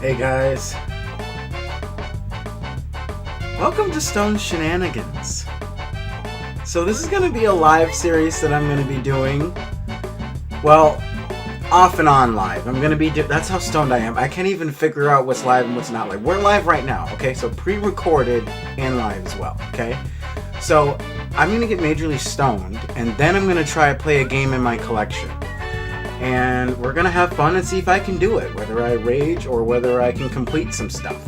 Hey guys, welcome to Stone's Shenanigans. So this is going to be a live series that I'm going to be doing, well, off and on live. I'm going to be, that's how stoned I am. I can't even figure out what's live and what's not live. We're live right now, okay? So pre-recorded and live as well, okay? So I'm going to get majorly stoned, and then I'm going to try to play a game in my collection. And we're going to have fun and see if I can do it, whether I rage or whether I can complete some stuff.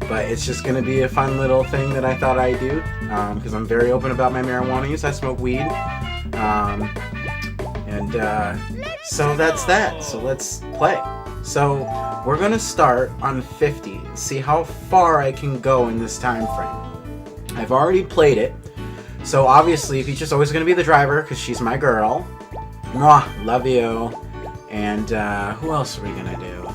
But it's just going to be a fun little thing that I thought I'd do, because I'm very open about my marijuana use. I smoke weed. So that's that. So let's play. So we're going to start on 50 and see how far I can go in this time frame. I've already played it. So obviously Peach always going to be the driver because she's my girl. Mwah, love you. And who else are we gonna do?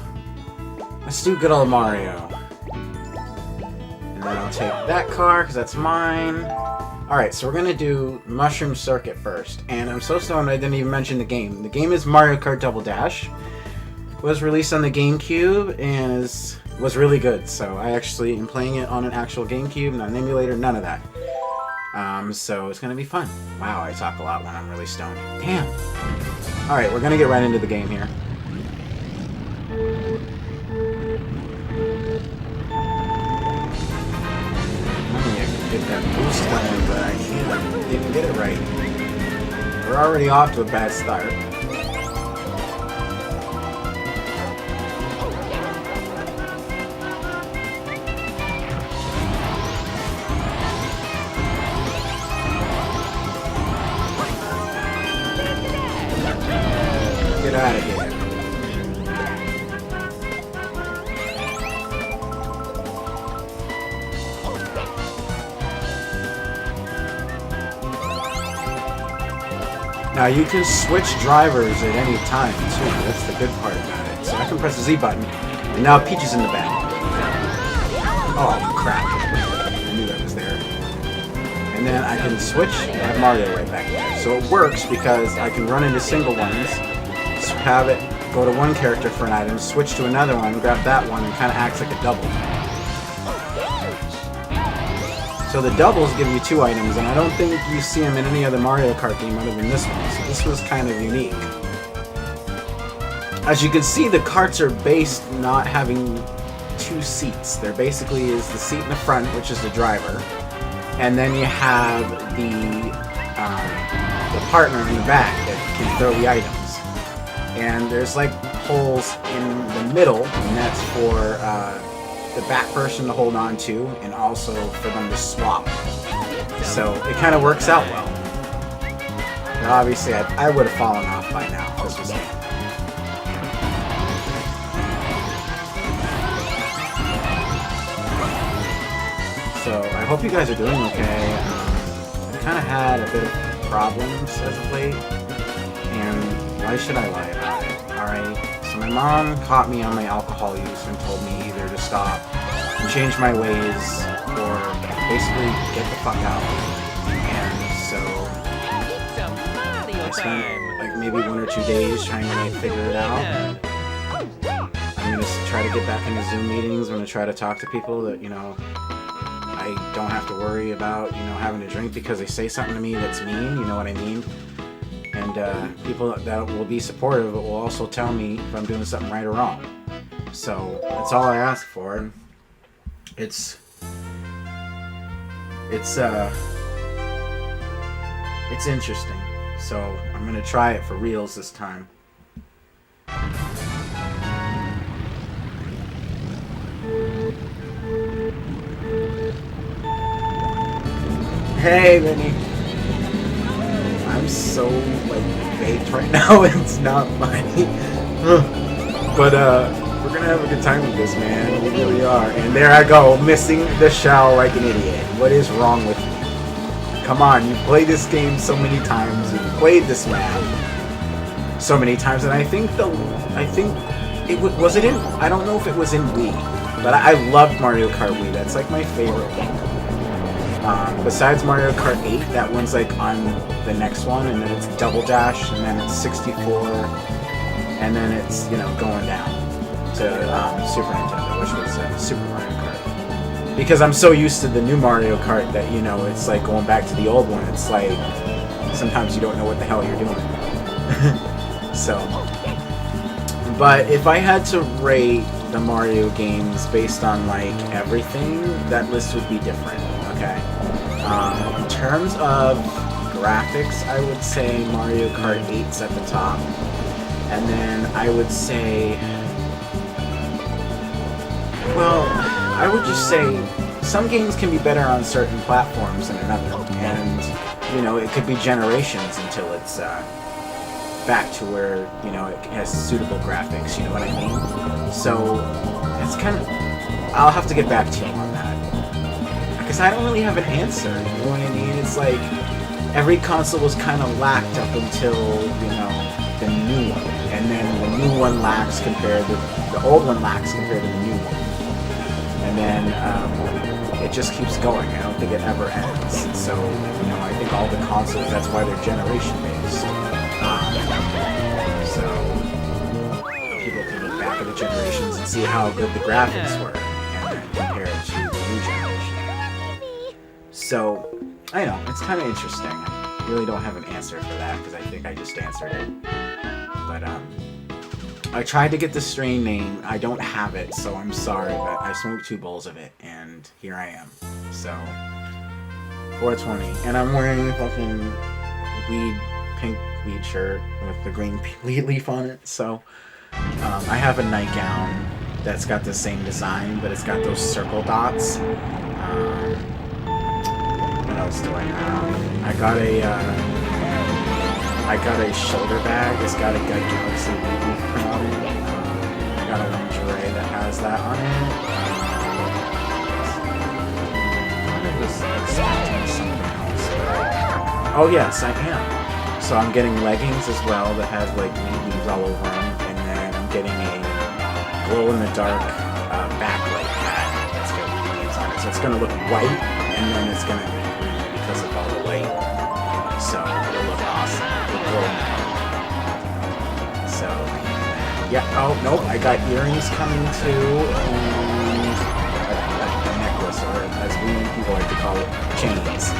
Let's do good old Mario. And then I'll take that car because that's mine. Alright, so we're gonna do Mushroom Circuit first. And I'm so stoned I didn't even mention the game. The game is Mario Kart Double Dash. It was released on the GameCube and was really good. So I actually am playing it on an actual GameCube, not an emulator, none of that. So it's gonna be fun. Wow, I talk a lot when I'm really stoned. Damn. Alright, we're gonna get right into the game here. I can get that boost going, but I can't even get it right. We're already off to a bad start. Get out of here. Now you can switch drivers at any time too. That's the good part about it. So I can press the Z button, and now Peach is in the back. Oh crap! I knew that was there. And then I can switch and have Mario right back there. So it works because I can run into single ones. Have it go to one character for an item, switch to another one, grab that one, and kind of acts like a double. So the doubles give you two items, and I don't think you see them in any other Mario Kart game other than this one, so this was kind of unique. As you can see, the karts are based not having two seats. There basically is the seat in the front, which is the driver, and then you have the partner in the back that can throw the items. And there's like holes in the middle, and that's for the back person to hold on to, and also for them to swap. So it kind of works out well. But obviously, I would have fallen off by now if this was me. So I hope you guys are doing okay. I kind of had a bit of problems as of late, and why should I lie about it? Alright, so my mom caught me on my alcohol use and told me either to stop and change my ways or basically get the fuck out. And so I spent like maybe 1 or 2 days trying to like figure it out. I'm gonna try to get back into Zoom meetings. I'm gonna try to talk to people that, you know, I don't have to worry about, you know, having to drink because they say something to me that's mean, you know what I mean? And people that will be supportive will also tell me if I'm doing something right or wrong. So that's all I ask for. It's interesting. So I'm gonna try it for reals this time. Hey, Vinny. I'm so like baked right now. It's not funny. But we're gonna have a good time with this, man. We really are. And there I go, missing the shell like an idiot. What is wrong with me? Come on, you've played this game so many times. You've played this map so many times, and I think it was it in. I don't know if it was in Wii, but I loved Mario Kart Wii. That's like my favorite game. Besides Mario Kart 8, that one's like on the next one, and then it's Double Dash, and then it's 64, and then it's, you know, going down to Super Nintendo. wish was Super Mario Kart. Because I'm so used to the new Mario Kart that, you know, it's like going back to the old one. It's like, sometimes you don't know what the hell you're doing. So, but if I had to rate the Mario games based on, like, everything, that list would be different, okay? In terms of graphics, I would say Mario Kart 8's at the top. And then I would say... Well, I would just say some games can be better on certain platforms than another, and, you know, it could be generations until it's back to where, you know, it has suitable graphics, you know what I mean? So, it's kind of... I'll have to get back to you on that. Because I don't really have an answer, you know what I mean? It's like, every console was kind of lacked up until, you know, the new one. And then the new one lacks compared to... The old one lacks compared to the new one. And then it just keeps going. I don't think it ever ends. So, you know, I think all the consoles, that's why they're generation-based. So, people can look back at the generations and see how good the graphics were, and then compare it to the new generation. So, I know, it's kind of interesting. I really don't have an answer for that, because I think I just answered it. But, I tried to get the strain name. I don't have it, so I'm sorry, but I smoked 2 bowls of it, and here I am. So, 420. And I'm wearing a fucking pink weed shirt with the green weed leaf on it. So, I have a nightgown that's got the same design, but it's got those circle dots. What else do I have? I got a shoulder bag. It's got a Gut Galaxy weed leaf print on it. I got a lingerie that has that on it. I was expecting something else. Oh yes, I am. So I'm getting leggings as well that has like weed leaves all over them, and then I'm getting a glow-in-the-dark backlight hat that's got weed leaves on it. So it's gonna look white, and then it's gonna be green because of all the light. So it'll look awesome. So, yeah, oh, nope, I got earrings coming too, and a necklace, or as we people like to call it, chains.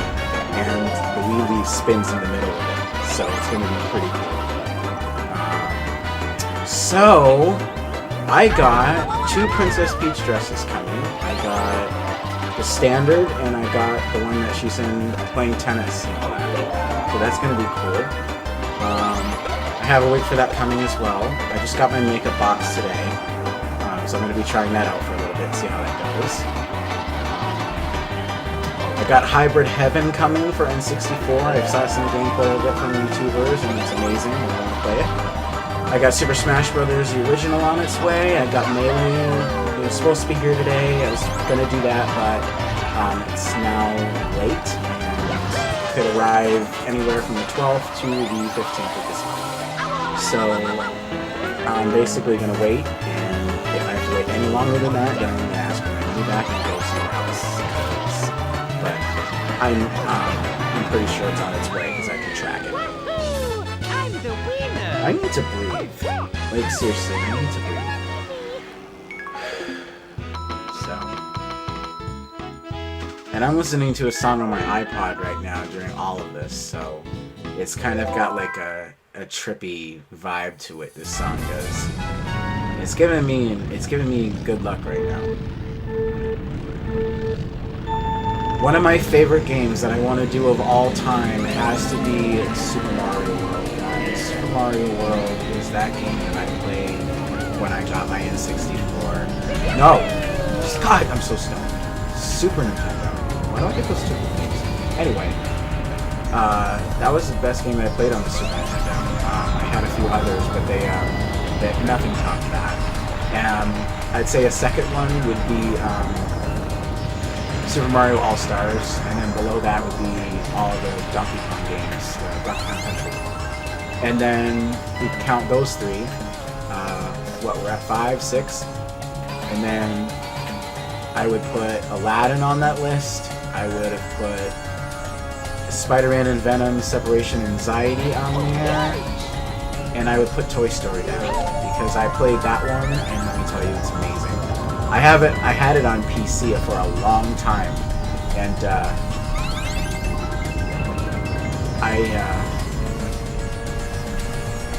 And the weed leaf spins in the middle of it, so it's going to be pretty cool. So, I got 2 Princess Peach dresses coming. I got the standard, and I got the one that she's in playing tennis and all that. So that's going to be cool. I have a wig for that coming as well. I just got my makeup box today, so I'm going to be trying that out for a little bit, see how that goes. I got Hybrid Heaven coming for N64. I've saw some gameplay of it from YouTubers, and it's amazing. I want to play it. I got Super Smash Bros. The original on its way. I got Melee. It was supposed to be here today. I was going to do that, but it's now late. Could arrive anywhere from the 12th to the 15th of this month. So, I'm basically going to wait, and if I have to wait any longer than that, then I'm going to ask for my money back and go somewhere else. But I'm pretty sure it's on its way, because I can track it. I'm the winner! I need to breathe. Like, seriously, I need to breathe. And I'm listening to a song on my iPod right now during all of this, so it's kind of got like a trippy vibe to it, this song does. It's giving me good luck right now. One of my favorite games that I want to do of all time has to be Super Mario World, guys. Super Mario World is that game that I played when I got my N64. No! God, I'm so stoned. Super Nintendo. Why do I get those 2 games? Anyway, that was the best game that I played on the Super Nintendo. I had a few others, but they nothing topped that. I'd say a second one would be Super Mario All-Stars, and then below that would be all the Donkey Kong games, Donkey Kong Country. And then we count those 3. We're at 5, 6, and then I would put Aladdin on that list. I would have put Spider-Man and Venom Separation Anxiety on there. And I would put Toy Story down, because I played that one, and let me tell you, it's amazing. I had it on PC for a long time, and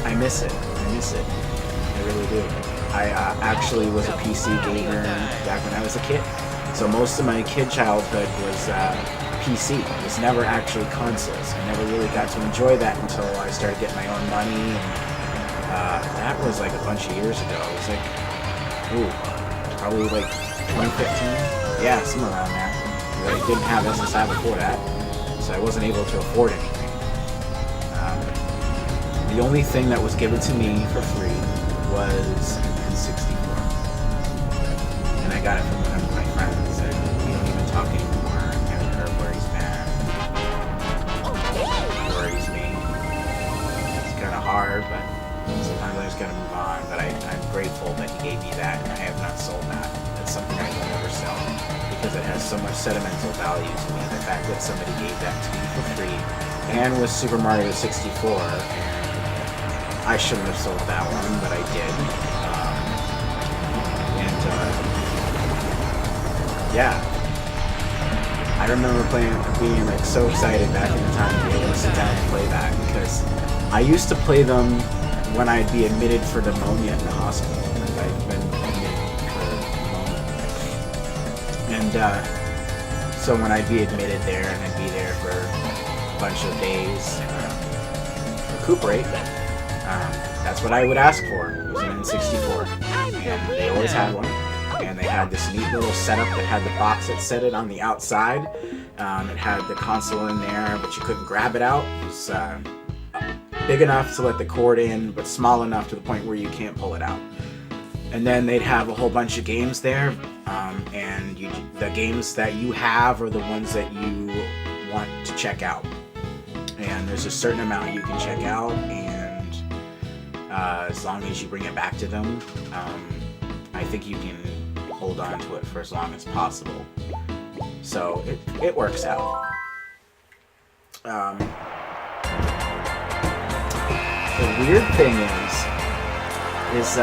I miss it. I really do. I actually was a PC gamer back when I was a kid, so most of my kid childhood was PC. It was never actually consoles. I never really got to enjoy that until I started getting my own money, and that was like a bunch of years ago. It was like, probably like 2015? Yeah, somewhere around there. I didn't have SSI before that, so I wasn't able to afford anything. The only thing that was given to me for free was an N64. And I got it from one of my friends, and we don't even talk anymore. I haven't heard where he's been, where he's me. It's kind of hard, but sometimes I just gotta move on. But I'm grateful that he gave me that, and I have not sold that. That's something I will never sell, because it has so much sentimental value to me. The fact that somebody gave that to me for free, and with Super Mario 64, I shouldn't have sold that one, but I did. Yeah. I remember being like so excited back in the time to be able to sit down and play that, because I used to play them when I'd be admitted for pneumonia in the hospital. Like I've been admitted for pneumonia. And so when I'd be admitted there, and I'd be there for a bunch of days, recuperate, that's what I would ask for. It was an N64. And they always had one. And they had this neat little setup that had the box that set it on the outside. It had the console in there, but you couldn't grab it out. It was big enough to let the cord in, but small enough to the point where you can't pull it out. And then they'd have a whole bunch of games there. And the games that you have are the ones that you want to check out. And there's a certain amount you can check out, and as long as you bring it back to them, I think you can hold on to it for as long as possible. So it works out. The weird thing is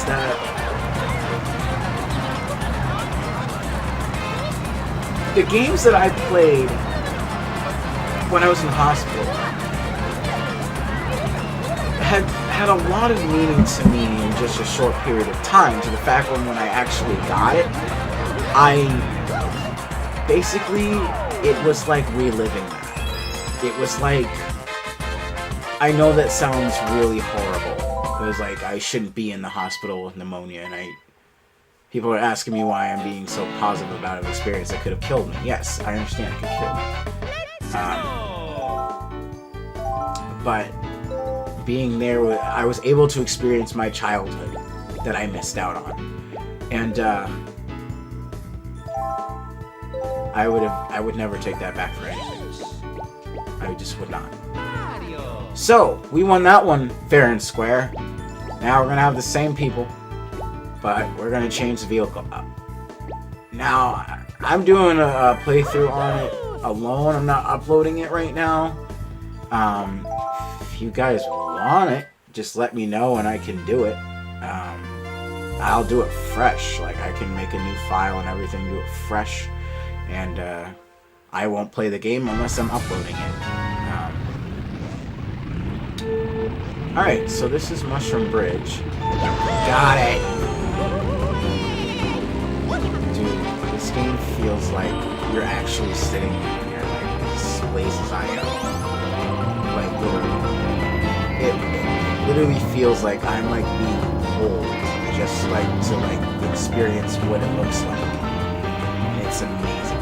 that the games that I played when I was in the hospital had a lot of meaning to me in just a short period of time, to the fact when I actually got it, it was like reliving that. It was like, I know that sounds really horrible, because like I shouldn't be in the hospital with pneumonia, and people are asking me why I'm being so positive about an experience that could have killed me. Yes, I understand it could kill me. But being there, I was able to experience my childhood that I missed out on. And I would never take that back for anything. I just would not. So, we won that one fair and square. Now we're going to have the same people, but we're going to change the vehicle up. Now, I'm doing a playthrough on it alone. I'm not uploading it right now. If you guys want it, just let me know and I can do it. I'll do it fresh. Like, I can make a new file and everything, do it fresh. And I won't play the game unless I'm uploading it. Alright, so this is Mushroom Bridge. Got it! Dude, this game feels like you're actually sitting here, like, as lazy as I am. Like, it literally feels like I'm, like, being pulled just, like, to, like, experience what it looks like. And it's amazing.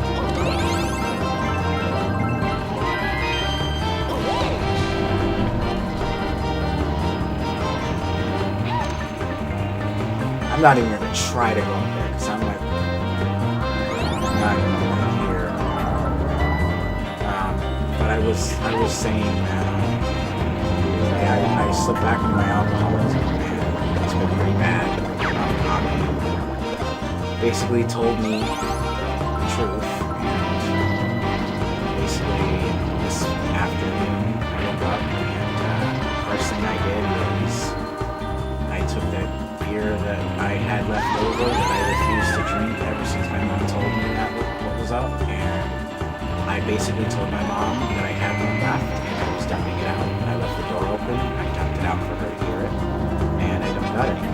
I'm not even gonna try to go up there because I'm like not even like here. But I was saying that I slipped back into my alcoholism, and it's been pretty bad. Basically told me the truth, and basically this afternoon I woke up, and first thing I did was I I had left over that I refused to drink ever since my mom told me that what was up, and I basically told my mom that I had one left and I was dumping it out, and I left the door open and I dumped it out for her to hear it, and I don't got any.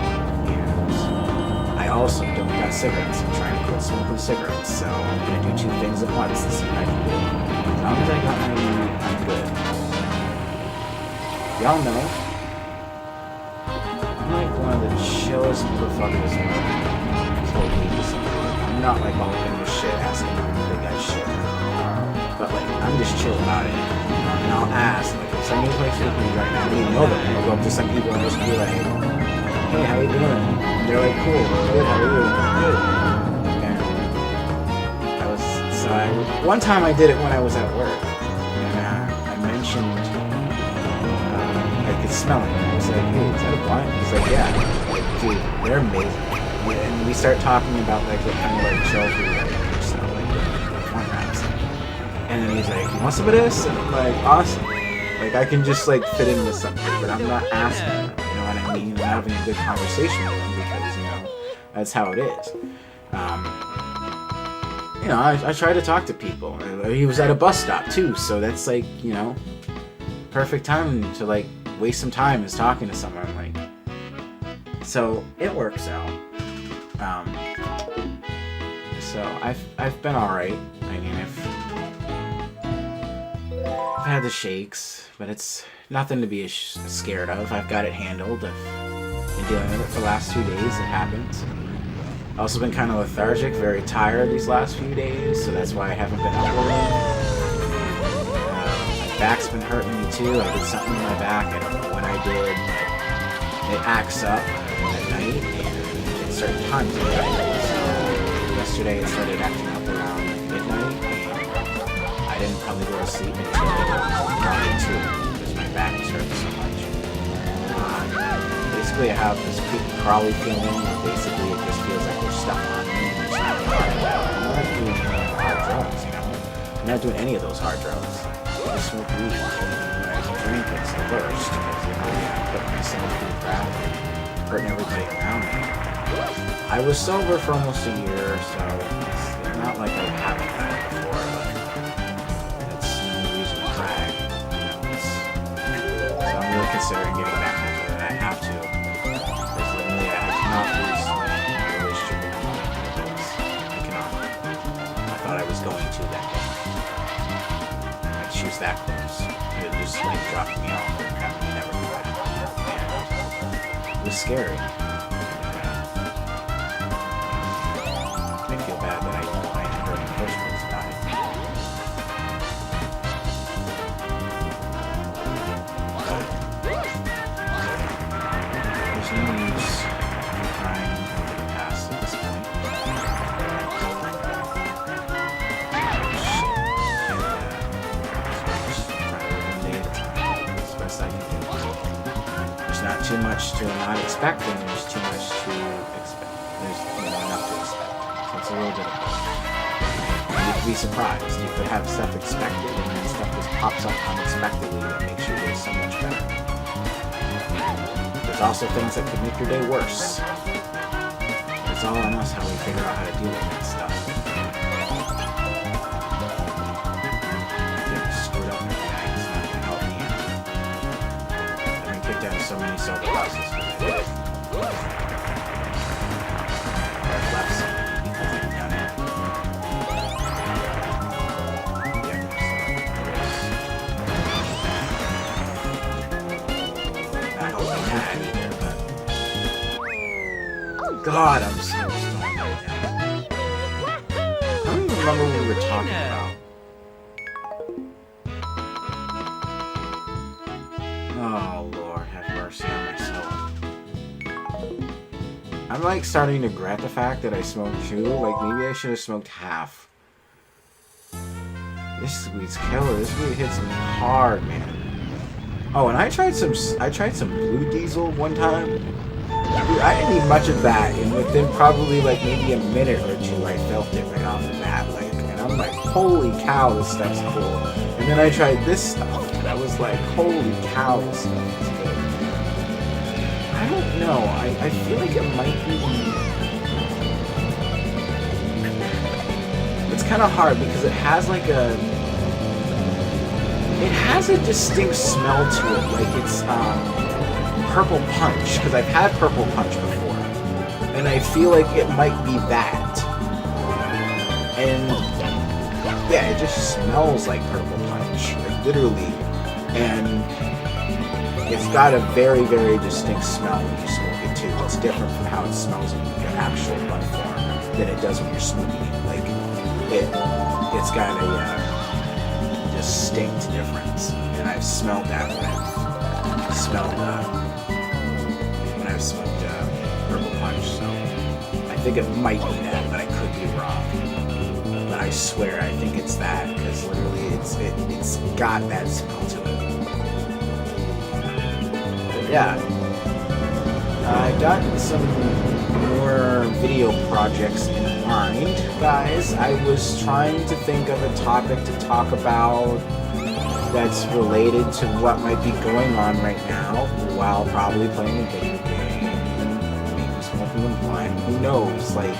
And I also don't got cigarettes. I'm trying to quit smoking cigarettes, so I'm gonna do two things at once to see what I can do. As long as I got my weed, I'm good. Y'all know, I'm like one of the chillest motherfuckers in the whole weed. I'm not like all in this shit asking big guy shit. But like, I'm just chill about it. And I'll ask, like, if somebody plays with me right now, I don't even know them. I'll go up to some people and just be like, hey, how you doing? And they're like, cool, good, how are you? Good. And one time I did it when I was at work. And I mentioned, I could smell it. And I was like, hey, is that a blunt? He's like, yeah. Like, dude, they're amazing. And we start talking about like what kind of like shells we like, or stuff like the blunt wraps. And then he's like, you want some of this? And I'm like, awesome. Like, I can just like fit in with something, but I'm not asking them, you know what I mean? I'm having a good conversation with them because, you know, that's how it is. You know, I try to talk to people. He was at a bus stop too, so that's like, you know, perfect time to like waste some time is talking to someone, like. So it works out. So I've been all right. I mean, I've had the shakes, but it's nothing to be scared of. I've got it handled. I've been dealing with it for the last 2 days. It happens. Also been kind of lethargic, very tired these last few days, so that's why I haven't been uploading. My back's been hurting me too. I did something in my back. I don't know when I did. It acts up at night and at certain times of the night. So yesterday it started acting up around midnight, and I didn't probably go to sleep until probably 2 because my back was hurting so much. Basically, I have this creepy crawly feeling. Basically, it just feels like there's stuff on me. And it's not hard. I'm not doing hard drugs, you know. I'm not doing any of those hard drugs. I just smoke weed. When I drink, it's the worst because you know, I'm putting myself through crap and hurting everybody around me. I was sober for almost a year, so it's not like I haven't done it before, but it's no reason to brag. You know, so I'm really considering getting back into it. I have to. Not lose my relationship with my mom because I cannot. I thought I was going to that day. Like, she was that close. It just like dropped me off and having me never come back. And it was scary. I feel bad that I reminded her in the first place about it. There's no use trying to get past at this point. Just try to live one day at a time. It's the best I can do. There's not too much to not expect, and there's too much to expect. There's enough to expect. So it's a little bit of both. You could be surprised. You could have stuff expected, and then stuff just pops up unexpectedly that makes your day so much better. There's also things that could make your day worse. It's all on us how we figure out how to deal with that stuff. Getting screwed up every night is not going to help me out. I've been kicked out of so many sober houses for that. I've left so many because I've done it. Not helping that either, but God, I'm so stoned right now. I don't even remember what we were talking about. Oh, Lord, have mercy on myself. I'm like starting to regret the fact that I smoked 2. Like, maybe I should have smoked half. This weed's killer. This weed hits me hard, man. Oh, and I tried some Blue Diesel one time. Dude, I didn't need much of that, and within probably like maybe a minute or 2, I felt it right off the bat. Like, and I'm like, holy cow, this stuff's cool. And then I tried this stuff, and I was like, holy cow, this stuff is good. I don't don't know. I feel like it might be... It's kind of hard because it has like a... It has a distinct smell to it, like it's Purple Punch, because I've had Purple Punch before, and I feel like it might be that. And yeah, it just smells like Purple Punch, like literally, and it's got a very, very distinct smell when you smoke it too. It's different from how it smells in your actual bud form than it does when you're smoking it. Like it's got a distinct difference, and I've smelled that when I've smoked Purple Punch. So I think it might be that, but I could be wrong. But I swear I think it's that, because literally it's got that smell to it. Yeah, I got some more video projects in mind, guys. I was trying to think of a topic to talk about that's related to what might be going on right now while probably playing a video game, maybe smoking a blunt. Who knows? Like,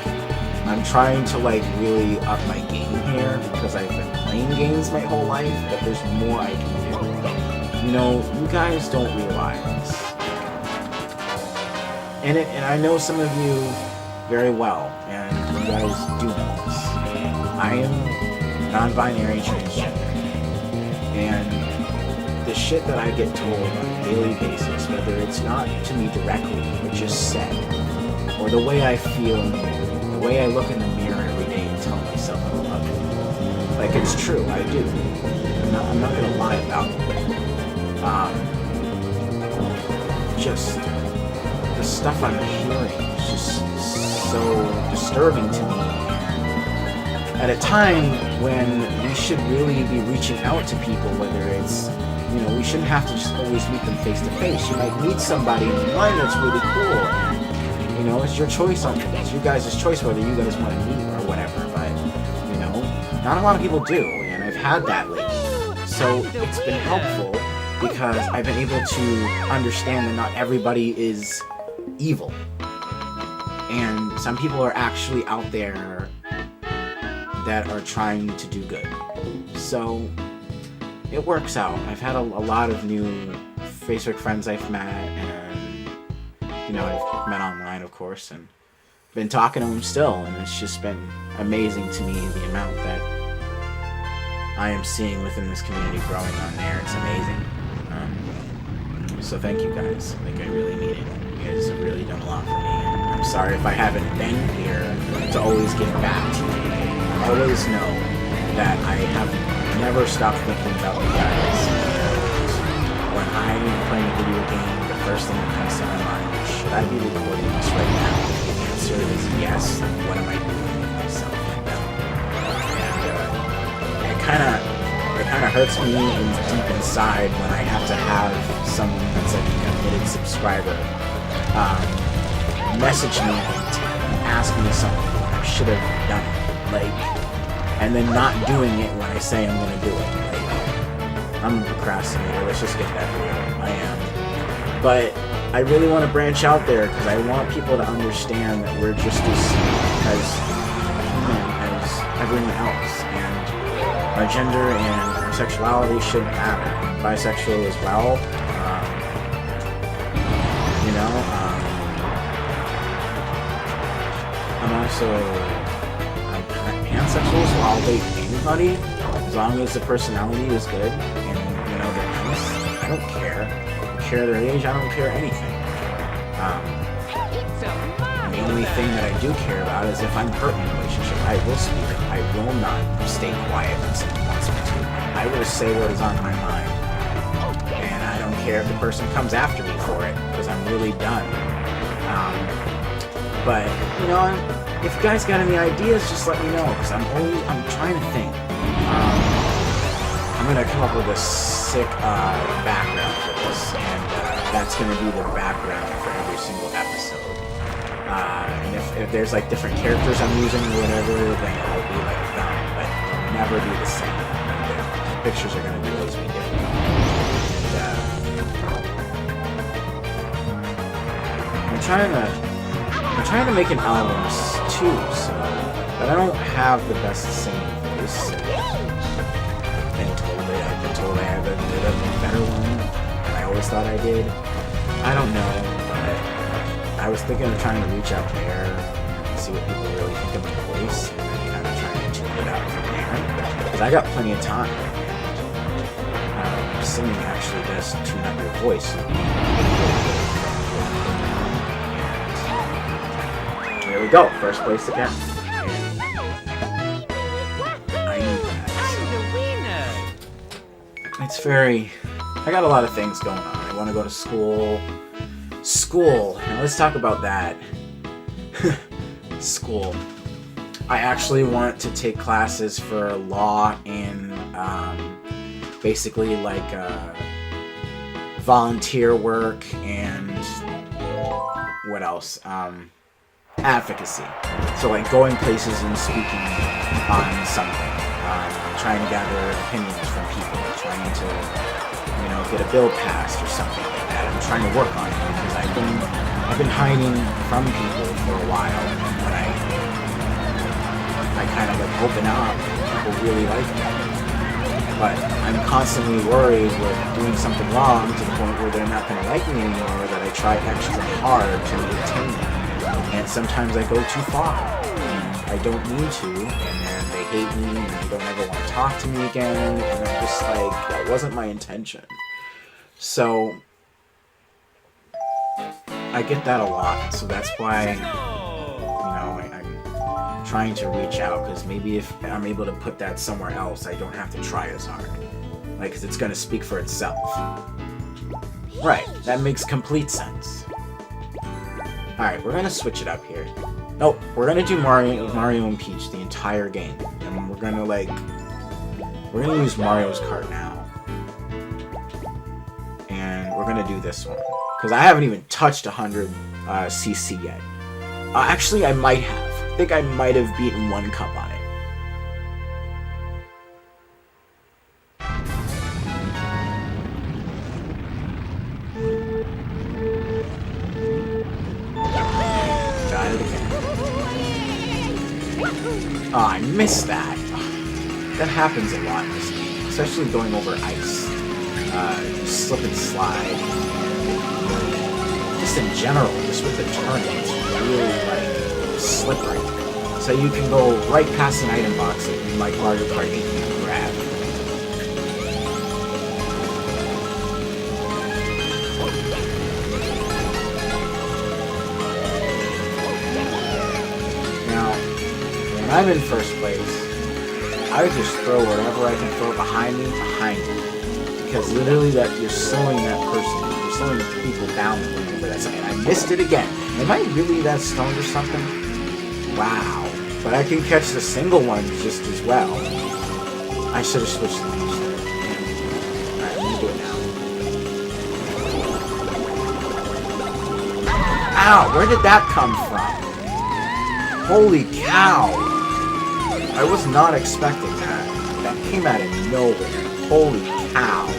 I'm trying to like really up my game here because I've been playing games my whole life, but there's more I can do. You know, you guys don't realize, and I know some of you very well, and you guys do know this. I am non-binary transgender, and the shit that I get told on a daily basis, whether it's not to me directly, but just said, or the way I feel in the morning, the way I look in the mirror every day and tell myself I love it. Like, it's true, I do. I'm not gonna lie about it. Just the stuff I'm hearing is just so disturbing to me. At a time when we should really be reaching out to people, whether it's, you know, we shouldn't have to just always meet them face to face. You might meet somebody online that's really cool, and, you know, it's your choice on it. It's you guys' choice whether you guys want to meet or whatever, but, you know, not a lot of people do, and I've had that lately. So it's been helpful because I've been able to understand that not everybody is evil. And some people are actually out there that are trying to do good. So it works out. I've had a lot of new Facebook friends I've met, and, you know, I've met online, of course, and been talking to them still, and it's just been amazing to me the amount that I am seeing within this community growing on there. It's amazing. So thank you guys. Like, I really mean it. You guys have really done a lot for me. And I'm sorry if I haven't been here to always give back to you. Always know that I have never stopped thinking about you guys. And when I am playing a video game, the first thing that comes to my mind is, should I be recording this right now? The answer is yes. What am I doing with myself right now? And it kind of hurts me deep inside when I have to have someone that's like a committed subscriber message me and ask me something when I should have done it. Like, and then not doing it when I say I'm gonna do it. Like, I'm a procrastinator, let's just get that real. I am. But I really want to branch out there because I want people to understand that we're just as human as everyone else, and our gender and our sexuality shouldn't matter. I'm bisexual as well. You know, I'm also pansexual, so I'll date anybody as long as the personality is good and, you know, they're nice. I don't care. I don't care their age. I don't care anything. The only thing that I do care about is if I'm hurt in a relationship, I will speak up. I will not stay quiet when someone wants me to. I will say what is on my mind. And I don't care if the person comes after me for it, because I'm really done. But, you know, if you guys got any ideas, just let me know, because I'm trying to think. I'm going to come up with a sick background for this, and that's going to be the background for every single episode. And if there's like different characters I'm using or whatever, then it'll be like them, but it'll never be the same. The pictures are going to always be different. And, I'm trying to make an album too, so, but I don't have the best singing voice. I've been told I have a bit of a better one. I always thought I did. I don't know, but I was thinking of trying to reach out there and see what people really think of my voice, and then kind of trying to tune it out from there. Because I got plenty of time. Singing actually does tune up your voice. Here we go, first place again. I knew that. It's very... I got a lot of things going on. I want to go to school. School. Now let's talk about that. School. I actually want to take classes for law and basically like volunteer work and what else? Advocacy. So like going places and speaking on something. Trying to gather opinions from people. Trying to, you know, get a bill passed or something like that. I'm trying to work on it because I've been hiding from people for a while, and when I kind of like open up, people really like me. But I'm constantly worried with doing something wrong to the point where they're not going to like me anymore, that I try extra hard to maintain them. And sometimes I go too far. And I don't need to, and then they hate me, and they don't ever want to talk to me again, and I'm just like, that wasn't my intention. So, I get that a lot, so that's why, you know, I'm trying to reach out, because maybe if I'm able to put that somewhere else, I don't have to try as hard. Like, because it's going to speak for itself. Right, that makes complete sense. Alright, we're going to switch it up here. Nope, we're going to do Mario and Peach the entire game. And we're going to, like, we're going to use Mario's Kart now. And we're going to do this one. Because I haven't even touched 100 cc yet. Actually, I might have. I think I might have beaten 1 cup on it. Got it again. Oh, I missed that. That happens a lot in this game, especially going over ice. Slip and slide. Just in general, just with the turning, it's really like slippery. So you can go right past an item box and like Mario Kart 8 and grab. Now, when I'm in first place, I would just throw whatever I can throw behind me. Because literally that you're slowing that person, you're slowing the people down over that side. And I missed it again. Am I really that stoned or something? Wow. But I can catch the single ones just as well. I should have switched the Peach there. Alright, let me do it now. Ow! Where did that come from? Holy cow! I was not expecting that. That came out of nowhere. Holy cow.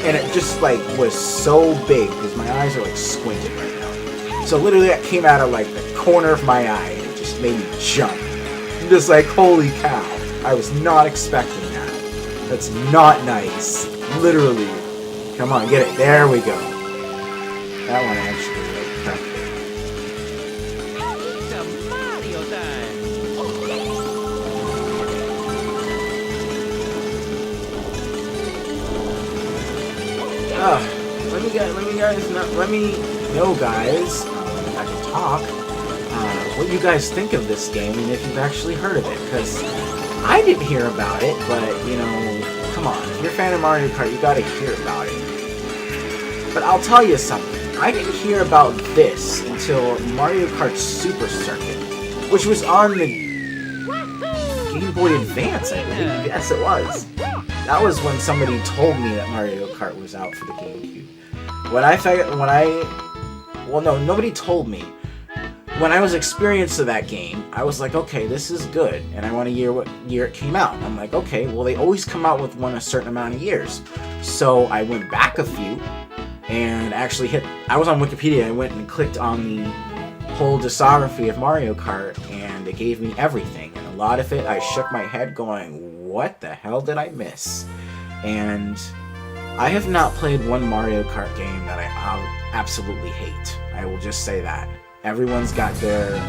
And it just like was so big because my eyes are like squinted right now. So literally that came out of like the corner of my eye and it just made me jump. I'm just like, holy cow. I was not expecting that. That's not nice. Literally. Come on, get it. There we go. That one actually like perfect. It's a Mario time. Let me know, guys, if I can talk, what you guys think of this game and if you've actually heard of it, because I didn't hear about it, but, you know, come on, if you're a fan of Mario Kart, you gotta hear about it. But I'll tell you something, I didn't hear about this until Mario Kart Super Circuit, which was on the Game Boy Advance, I believe. Yes, it was. That was when somebody told me that Mario Kart was out for the GameCube. Nobody told me. When I was experienced to that game, I was like, okay, this is good, and I want to hear what year it came out. I'm like, okay, well, they always come out with one a certain amount of years. So I went back a few, and actually I was on Wikipedia, I went and clicked on the whole discography of Mario Kart, and it gave me everything. And a lot of it, I shook my head going, what the hell did I miss? And I have not played one Mario Kart game that I absolutely hate. I will just say that. Everyone's got their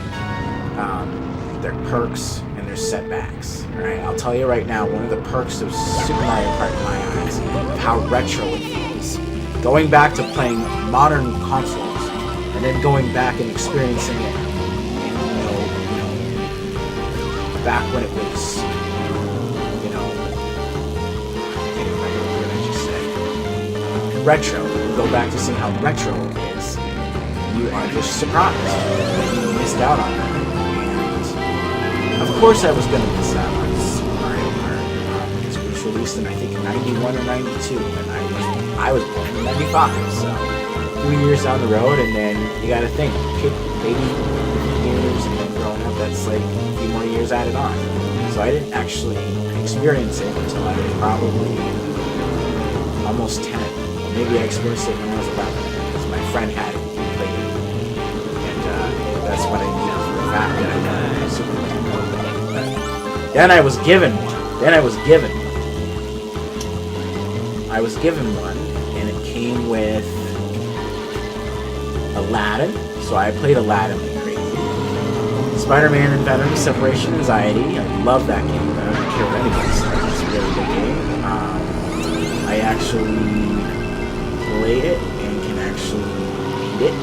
perks and their setbacks. Alright, I'll tell you right now, one of the perks of Super Mario Kart in my eyes is how retro it feels. Going back to playing modern consoles, and then going back and experiencing it, you know, back when it was, I can't remember what I just said. Retro. You go back to see how retro it is. You are just surprised that you missed out on that. And of course I was going to miss out on Super Mario Kart. It was released in, I think, 91 or 92, and I was born in 95, so a few years down the road, and then you gotta think, maybe years, and then growing up, that's like a few more years added on. So I didn't actually experience it until I was probably almost 10. Maybe I experienced it when I was 11, because my friend had it, he played it. And that's what I knew for a fact that I never Super Mario. Then I was given one. I was given one, and it came with Aladdin, so I played Aladdin like crazy. Spider-Man and Venom, Separation Anxiety, I love that game, I don't care what anybody says, it's a really good game. I actually played it and can actually beat it.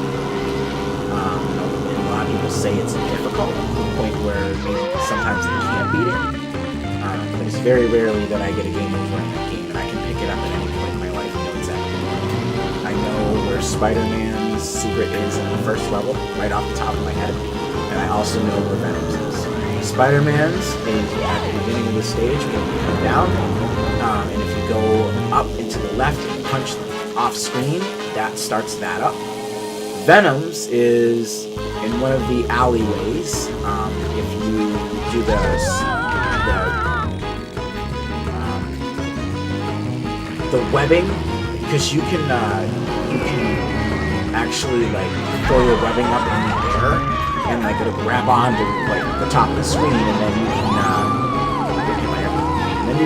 And a lot of people say it's difficult, to the point where maybe sometimes they can't beat it. But it's very rarely that I get a game over in that game, and I can pick it up at any point in my life and know exactly what. I know where Spider-Man's secret is in the first level, right off the top of my head, and I also know where Venom's is. Spider-Man's is at the beginning of the stage when you come down, and if you go up and to the left and punch off screen, that starts that up. Venom's is in one of the alleyways. If you do the webbing, because you can actually like throw your webbing up in the air and like it'll grab onto like the top of the screen, and then you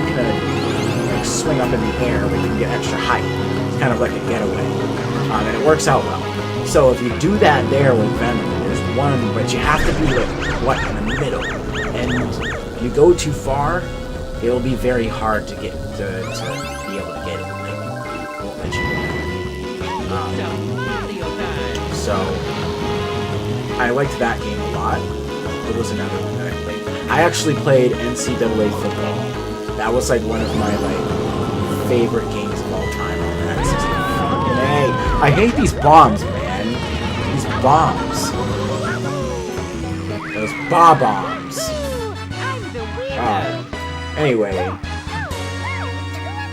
can like swing up in the air where you can get extra height. It's kind of like a getaway, and it works out well. So if you do that there with Venom, there's one, but you have to be like in the middle, and if you go too far, it'll be very hard to get to be able to get it. Like, it won't let you go. So I liked that game a lot. It was another one that I played. I actually played NCAA football. That was like one of my like favorite games of all time on the N64. Hey, I hate these bombs, man. These bombs. Those bombs. Anyway.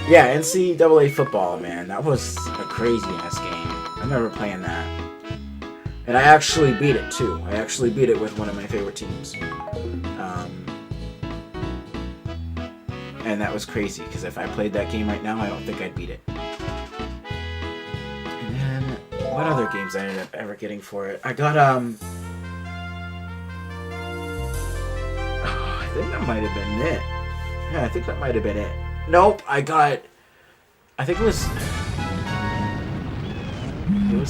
Yeah, NCAA football, man. That was a crazy-ass game. I remember playing that. And I actually beat it, too. I actually beat it with one of my favorite teams. And that was crazy, because if I played that game right now, I don't think I'd beat it. And then, what other games I ended up ever getting for it? I got, I think that might have been it. Yeah, I think that might have been it. Nope, I think it was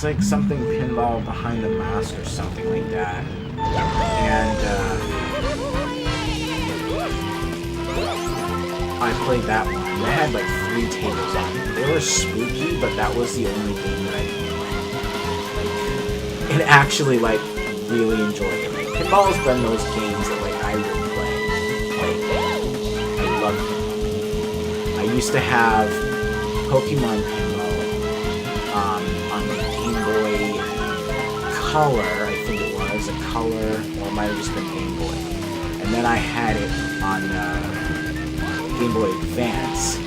like something Pinball Behind the Mask or something like that. And, I played that one. They had like 3 tables on it. They were spooky, but that was the only game that I and actually like really enjoyed it. Like, Pinball's been those games that like I would play. Like, I love it. I used to have Pokemon Pinball on the Game Boy Color, I think it was, a Color, or it might have just been Game Boy. And then I had it on Game Boy Advance.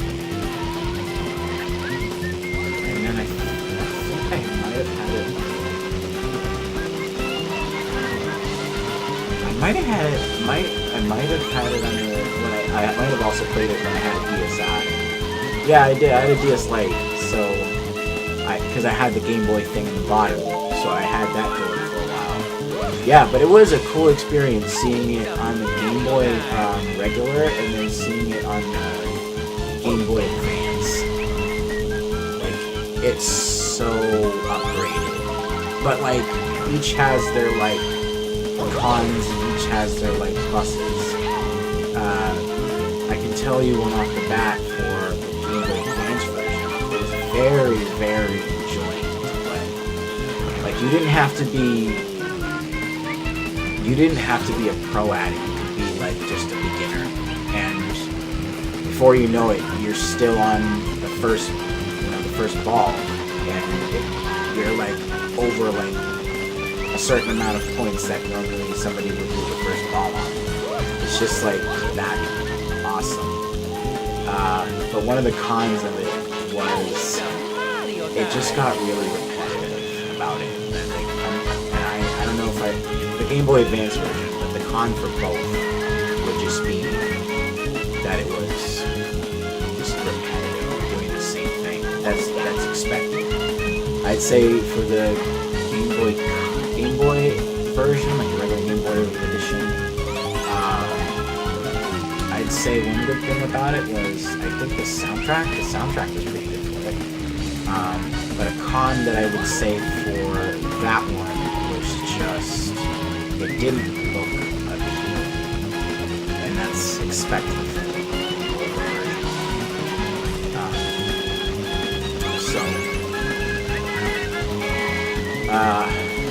And then I think I might have had it. I might have had it on the, I might have also played it when I had a DSi. Yeah, I did. I had a DS Lite, so because I had the Game Boy thing in the bottom, so I had that going for a while. yeah, but it was a cool experience seeing it on the Game Boy regular and then seeing it on the Game Boy Advance. Like, it's so upgraded. But, like, each has their, like, cons, each has their, like, pluses. I can tell you one off the bat for the Game Boy Advance version. It was very, very enjoyable to play. Like, you didn't have to be a pro at it. You could be, like, just a beginner. And before you know it, you're still on the first ball. And you're, like, over, like, a certain amount of points that normally somebody would move the first ball on. It's just, like, that awesome. But one of the cons of it was it just got really repetitive about it. And, like, I don't know if the Game Boy Advance version, but the con for both would just be that it was just repetitive, doing the same thing. That's expected. I'd say for the Game Boy version, like the regular Game Boy edition, I'd say one good thing about it was, I think the soundtrack was pretty good for it. But a con that I would say for that one was just, it didn't look appealing. And that's expected from the older version.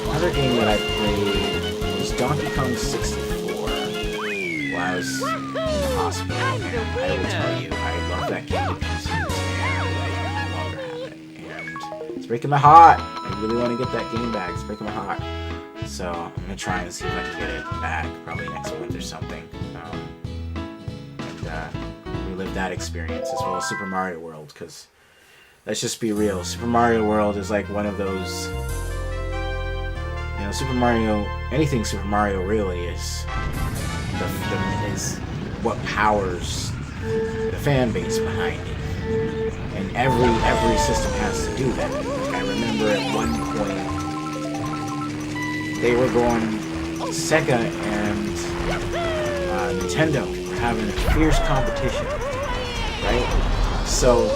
Another game that I played was Donkey Kong 64. While I was in the hospital, and I will tell you, I love that game to pieces, and I no longer have it. And it's breaking my heart. I really want to get that game back. It's breaking my heart. So I'm gonna try and see if I can get it back, probably next month or something, and relive that experience as well as Super Mario World. Because let's just be real, Super Mario World is like one of those. You know, Super Mario, anything Super Mario really is what powers the fan base behind it. And every system has to do that. Like, I remember at one point they were going, Sega and Nintendo were having a fierce competition, right? So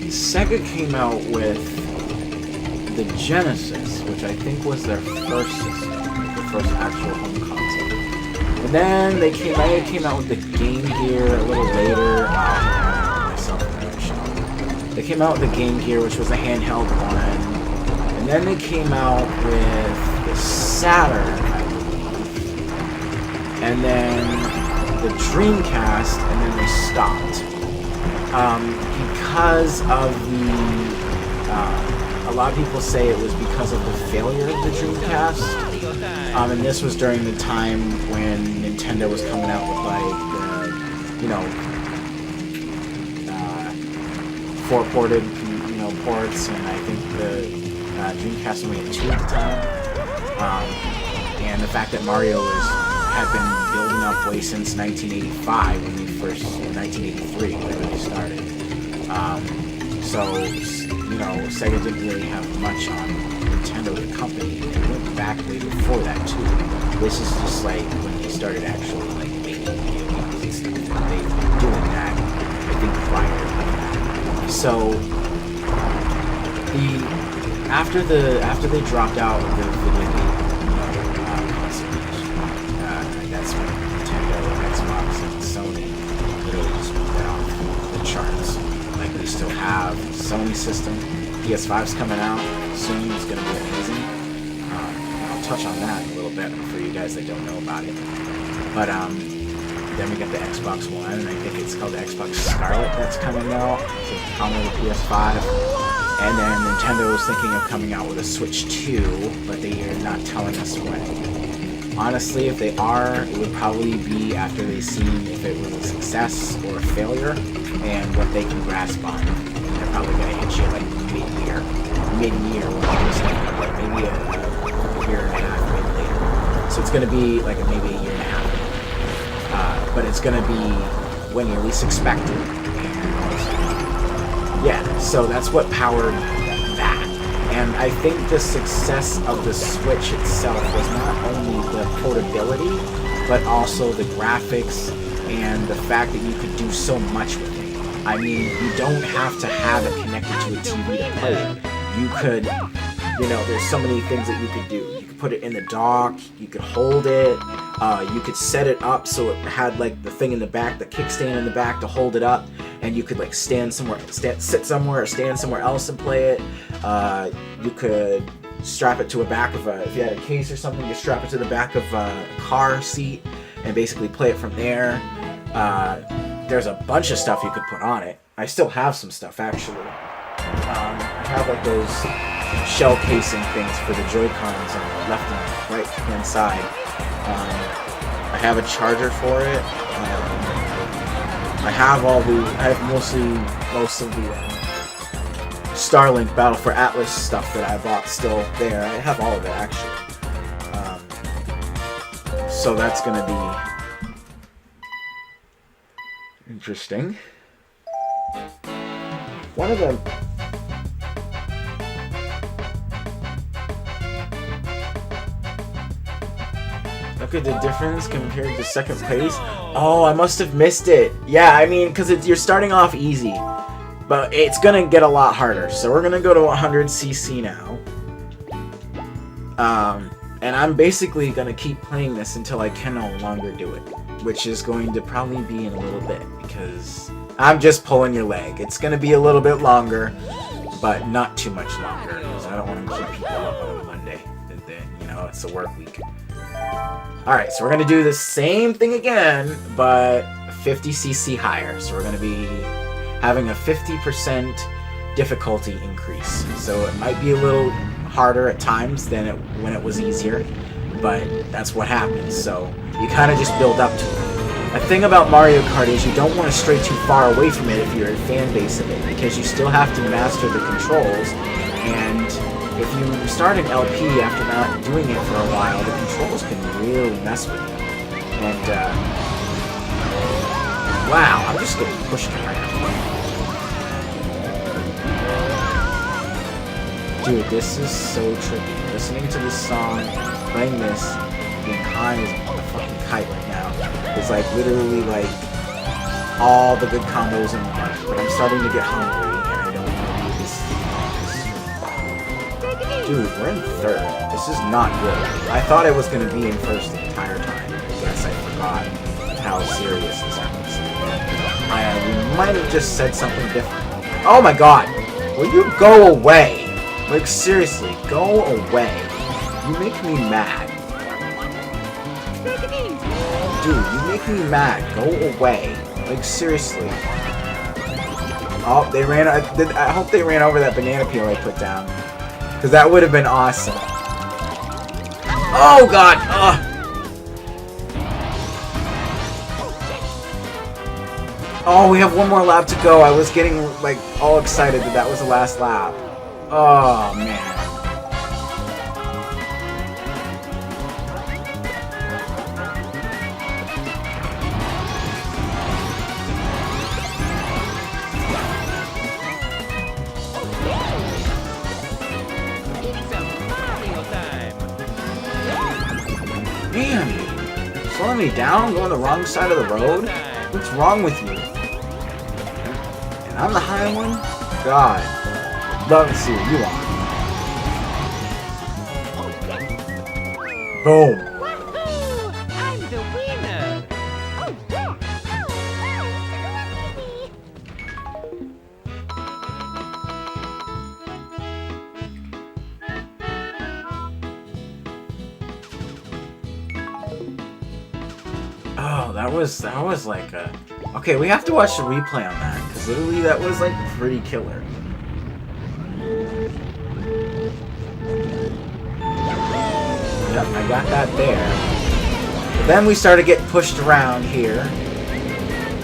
Sega came out with the Genesis, which I think was their first system, the first actual home console. And then they came out with the Game Gear a little later. They came out with the Game Gear, which was a handheld one. And then they came out with the Saturn, I believe. And then the Dreamcast, and then they stopped. Because of a lot of people say it was because of the failure of the Dreamcast. And this was during the time when Nintendo was coming out with, like, four ported, ports, and I think the Dreamcast only had 2 at the time. And the fact that Mario had been building up way since 1985 when they first, 1983 when they started. Sega didn't really have much on Nintendo the company. It went back way before that too. This is just like when they started actually like making video games and stuff. They've been doing that, I think, prior to that. So after they dropped out of the video game consoles, that's when Nintendo, Xbox, and Sony literally just moved that off the charts. Like, we still have Sony system. PS5's coming out soon. It's gonna be amazing. I'll touch on that in a little bit for you guys that don't know about it. But then we got the Xbox One, and I think it's called the Xbox Scarlet that's coming out. It's a common with PS5. And then Nintendo is thinking of coming out with a Switch 2, but they are not telling us when. Honestly, if they are, it would probably be after they've seen if it was a success or a failure and what they can grasp on. They're probably going to hit you like mid-year when all this stuff comes out, maybe a year and a half, maybe later. So it's going to be like maybe a year and a half. But it's going to be when you least expect it. And yeah, so that's what powered that. And I think the success of the Switch itself was not only the portability, but also the graphics and the fact that you could do so much with it. I mean, you don't have to have it connected to a TV to play it. You could, you know, there's so many things that you could do. You could put it in the dock, you could hold it, you could set it up so it had like the thing in the back, the kickstand in the back to hold it up, and you could like sit somewhere or stand somewhere else and play it. You could strap it to a back of a, if you had a case or something, you strap it to the back of a car seat and basically play it from there. There's a bunch of stuff you could put on it. I still have some stuff actually. I have like those shell casing things for the Joy-Cons on the left and right hand side. I have a charger for it. I have most of the Starlink Battle for Atlas stuff that I bought still there. I have all of it actually. So that's gonna be interesting. One of them. Look at the difference compared to second place. Oh, I must have missed it. Yeah, I mean, because you're starting off easy, but it's gonna get a lot harder. So we're gonna go to 100cc now. And I'm basically gonna keep playing this until I can no longer do it, which is going to probably be in a little bit because I'm just pulling your leg. It's gonna be a little bit longer, but not too much longer because I don't want to keep people up on a Monday. You know, it's a work week. Alright, so we're going to do the same thing again, but 50cc higher. So we're going to be having a 50% difficulty increase. So it might be a little harder at times than when it was easier, but that's what happens. So you kind of just build up to it. A thing about Mario Kart is you don't want to stray too far away from it if you're a fan base of it, because you still have to master the controls, and if you start an LP after not doing it for a while, the controls can really mess with you. And, wow, I'm just getting pushed around. Dude, this is so tricky. Listening to this song, playing this, being high as a fucking kite right now, is like literally like all the good combos in one. But I'm starting to get hungry. Dude, we're in third. This is not good. I thought I was going to be in first the entire time. I guess I forgot how serious this happens. We might have just said something different. Oh my god! Will you go away? Like, seriously, go away. You make me mad. Dude, you make me mad. Go away. Like, seriously. Oh, they ran... I hope they ran over that banana peel I put down. Because that would have been awesome. Oh god! Oh, we have one more lap to go. I was getting like all excited that was the last lap. Oh man. Man, slowing me down, going the wrong side of the road? What's wrong with you? And I'm the high one? God. Love to see what you are. Boom. I'm the winner. Oh, that was like a... Okay, we have to watch the replay on that, because literally that was like pretty killer. Yep, I got that there. But then we started getting pushed around here.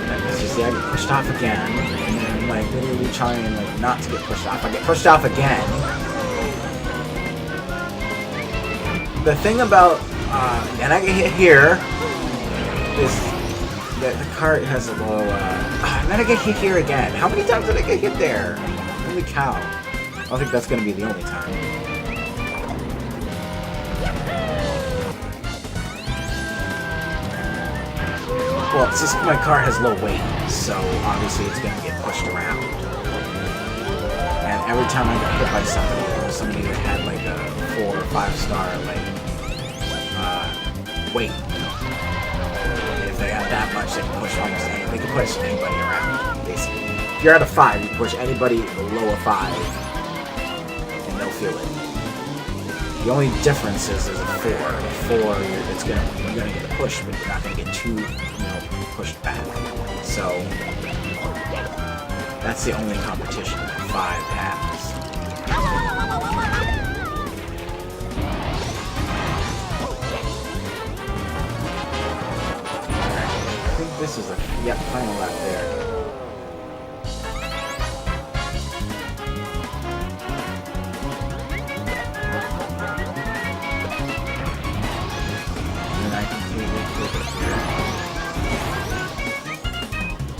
Let's just see, I get pushed off again. And then like literally trying like not to get pushed off. I get pushed off again. The thing about and I get hit here is that the cart has a low and then I get hit here again. How many times did I get hit there? Holy cow. I don't think that's going to be the only time. Well, it's just my car has low weight, so obviously it's going to get pushed around. And every time I got hit by somebody, there was somebody that had like a 4 or 5 star weight. If they had that much, they can push almost anybody. They can push anybody around, basically. If you're at a 5, you can push anybody below a 5, and they'll feel it. The only difference is there's a 4. A 4, you're gonna get a push, but you're not gonna get too, pushed back. So that's the only competition that 5 has. I think this is a final lap there.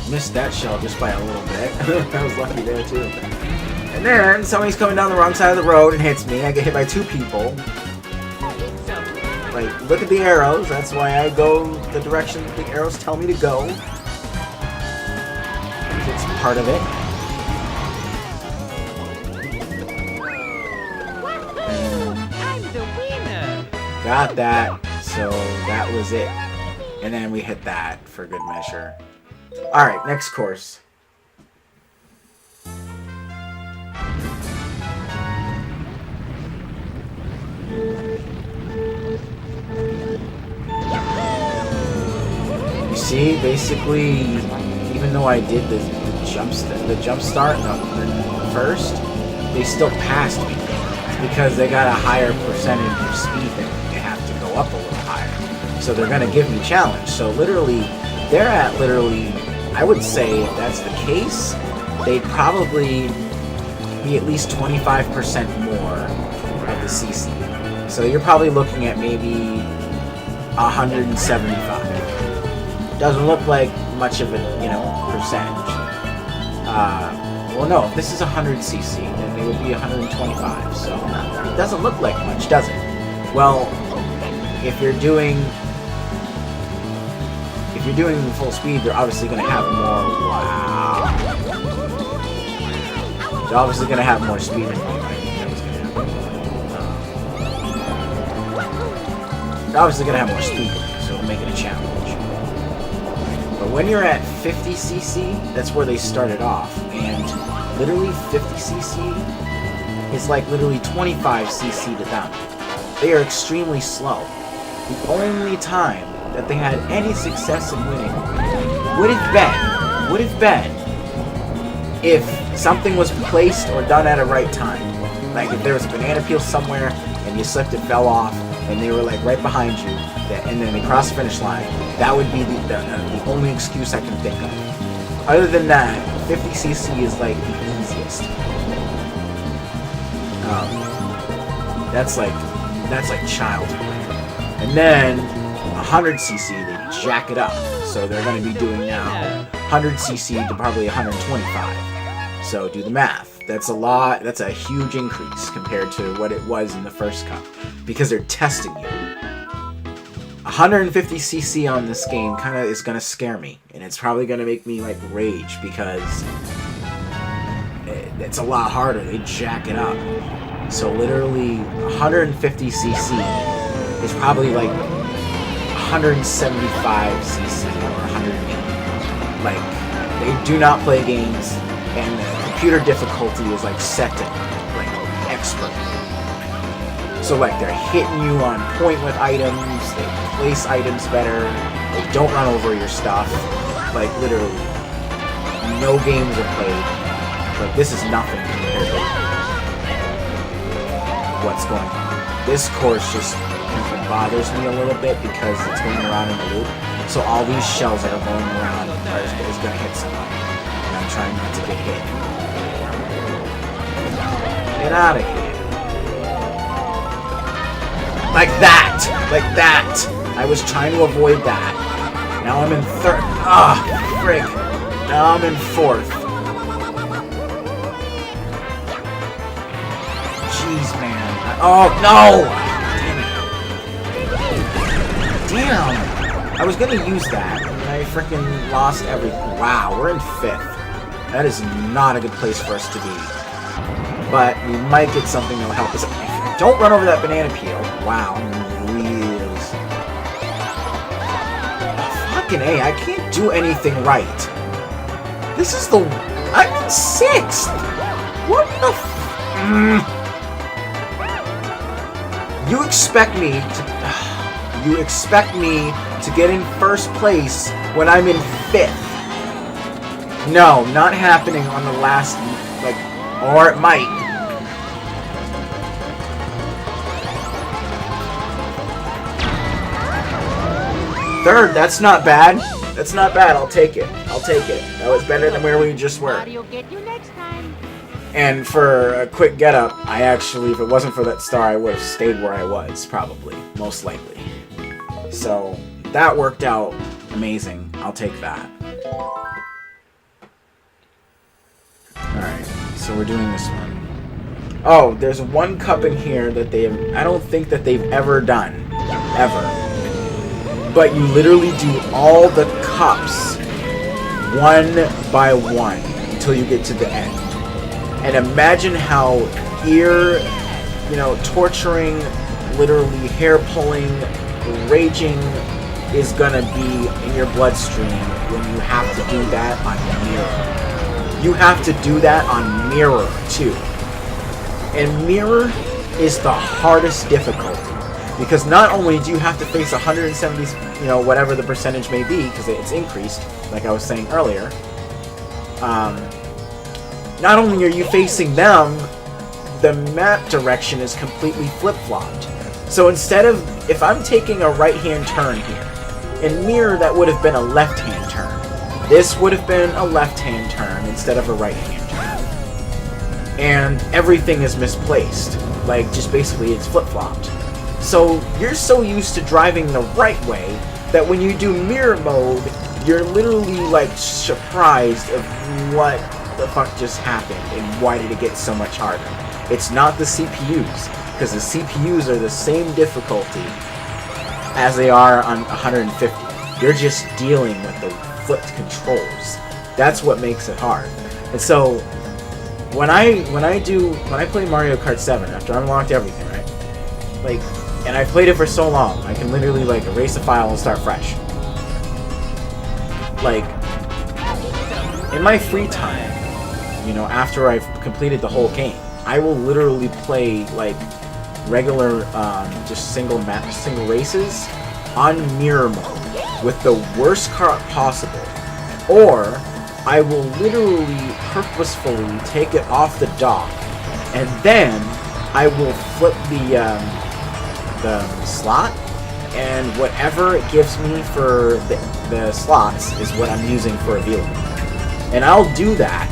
Missed that shell just by a little bit. I was lucky there too. And then somebody's coming down the wrong side of the road and hits me. I get hit by 2 people. Like, look at the arrows. That's why I go the direction the arrows tell me to go. It's part of it. I'm the winner. Got that. So that was it. And then we hit that for good measure. Alright, next course. You see, basically, even though I did the jump start first, they still passed me. It's because they got a higher percentage of speed that they have to go up a little higher. So they're gonna give me challenge. So literally, they're at I would say if that's the case, they'd probably be at least 25% more of the CC. So you're probably looking at maybe 175. Doesn't look like much of a, percentage. Well, no, if this is 100 CC, then it would be 125. So it doesn't look like much, does it? Well, if you're doing full speed, they're obviously going to have more. Wow. They're obviously going to have more speed than me. They're obviously going to have more speed than me, so it'll make it a challenge. But when you're at 50 cc, that's where they started off. And literally 50 cc is like literally 25 cc to them. They are extremely slow. The only time that they had any success in winning would have been if something was placed or done at a right time. Like if there was a banana peel somewhere and you slipped, it fell off, and they were like right behind you, and then they crossed the finish line. That would be the only excuse I can think of. Other than that, 50 cc is like the easiest. That's like childhood. And then 100 cc, they jack it up. So they're going to be doing now 100 cc to probably 125. So do the math. That's a lot. That's a huge increase compared to what it was in the first cup, because they're testing you. 150 cc on this game kind of is going to scare me, and it's probably going to make me like rage because it's a lot harder. They jack it up. So literally 150 cc is probably like 175 cc or 180. Like, they do not play games, and the computer difficulty is like set to like expert. So like they're hitting you on point with items, they place items better, they don't run over your stuff. Like literally, no games are played. Like this is nothing compared to what's going on. This course just bothers me a little bit because it's going around in a loop. So all these shells that are going around is going to hit somebody. And I'm trying not to get hit. Get out of here. Like that! Like that! I was trying to avoid that. Now I'm in third. Ah, frick. Now I'm in fourth. Oh, no! Damn! I was gonna use that, and I freaking lost everything. Wow, we're in 5th. That is not a good place for us to be. But we might get something that will help us. Don't run over that banana peel. Wow, wheels. Oh, fucking A, I can't do anything right. This is the... I'm in 6th! What the f... You expect me to... You expect me to get in 1st place when I'm in 5th. No, not happening on the last... Like... Or it might. Third, that's not bad. That's not bad. I'll take it. I'll take it. That was better than where we just were. And for a quick get up, I actually, if it wasn't for that star, I would have stayed where I was, probably. Most likely. So, that worked out amazing. I'll take that. Alright, so we're doing this one. Oh, there's one cup in here that they have, I don't think that they've ever done. Ever. But you literally do all the cups one by one until you get to the end. And imagine how torturing, literally hair-pulling, raging is gonna be in your bloodstream when you have to do that on Mirror. You have to do that on Mirror, too. And Mirror is the hardest difficulty. Because not only do you have to face 170, whatever the percentage may be, because it's increased, like I was saying earlier, not only are you facing them, the map direction is completely flip-flopped. So instead of, if I'm taking a right-hand turn here, in Mirror that would have been a left-hand turn. This would have been a left-hand turn instead of a right-hand turn. And everything is misplaced. Like, just basically it's flip-flopped. So you're so used to driving the right way that when you do Mirror mode, you're literally, like, surprised of what the fuck just happened and why did it get so much harder. It's not the CPUs, because the CPUs are the same difficulty as they are on 150. You're just dealing with the flipped controls. That's what makes it hard. And so when I play Mario Kart 7 after I unlocked everything, right? Like, and I played it for so long, I can literally like erase a file and start fresh. Like, in my free time, after I've completed the whole game, I will literally play like regular, just single races on Mirror mode with the worst kart possible, or I will literally purposefully take it off the dock, and then I will flip the slot, and whatever it gives me for the slots is what I'm using for a vehicle. And I'll do that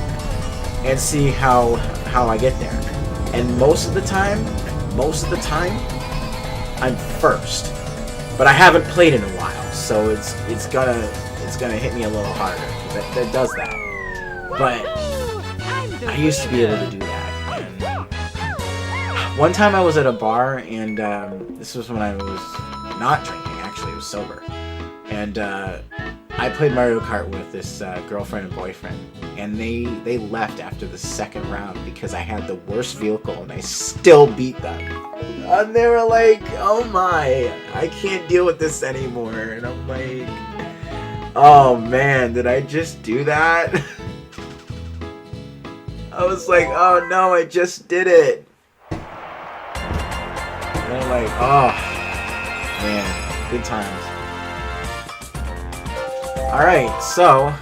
and see how I get there. And most of the time, I'm first. But I haven't played in a while, so it's gonna hit me a little harder. That does that. But I used to be able to do that. And one time I was at a bar, and this was when I was not drinking. Actually, I was sober. And I played Mario Kart with this girlfriend and boyfriend, and they left after the second round because I had the worst vehicle, and I still beat them. And they were like, "Oh my, I can't deal with this anymore." And I'm like, "Oh man, did I just do that?" I was like, "Oh no, I just did it." And they're like, "Oh man, good times." Alright, so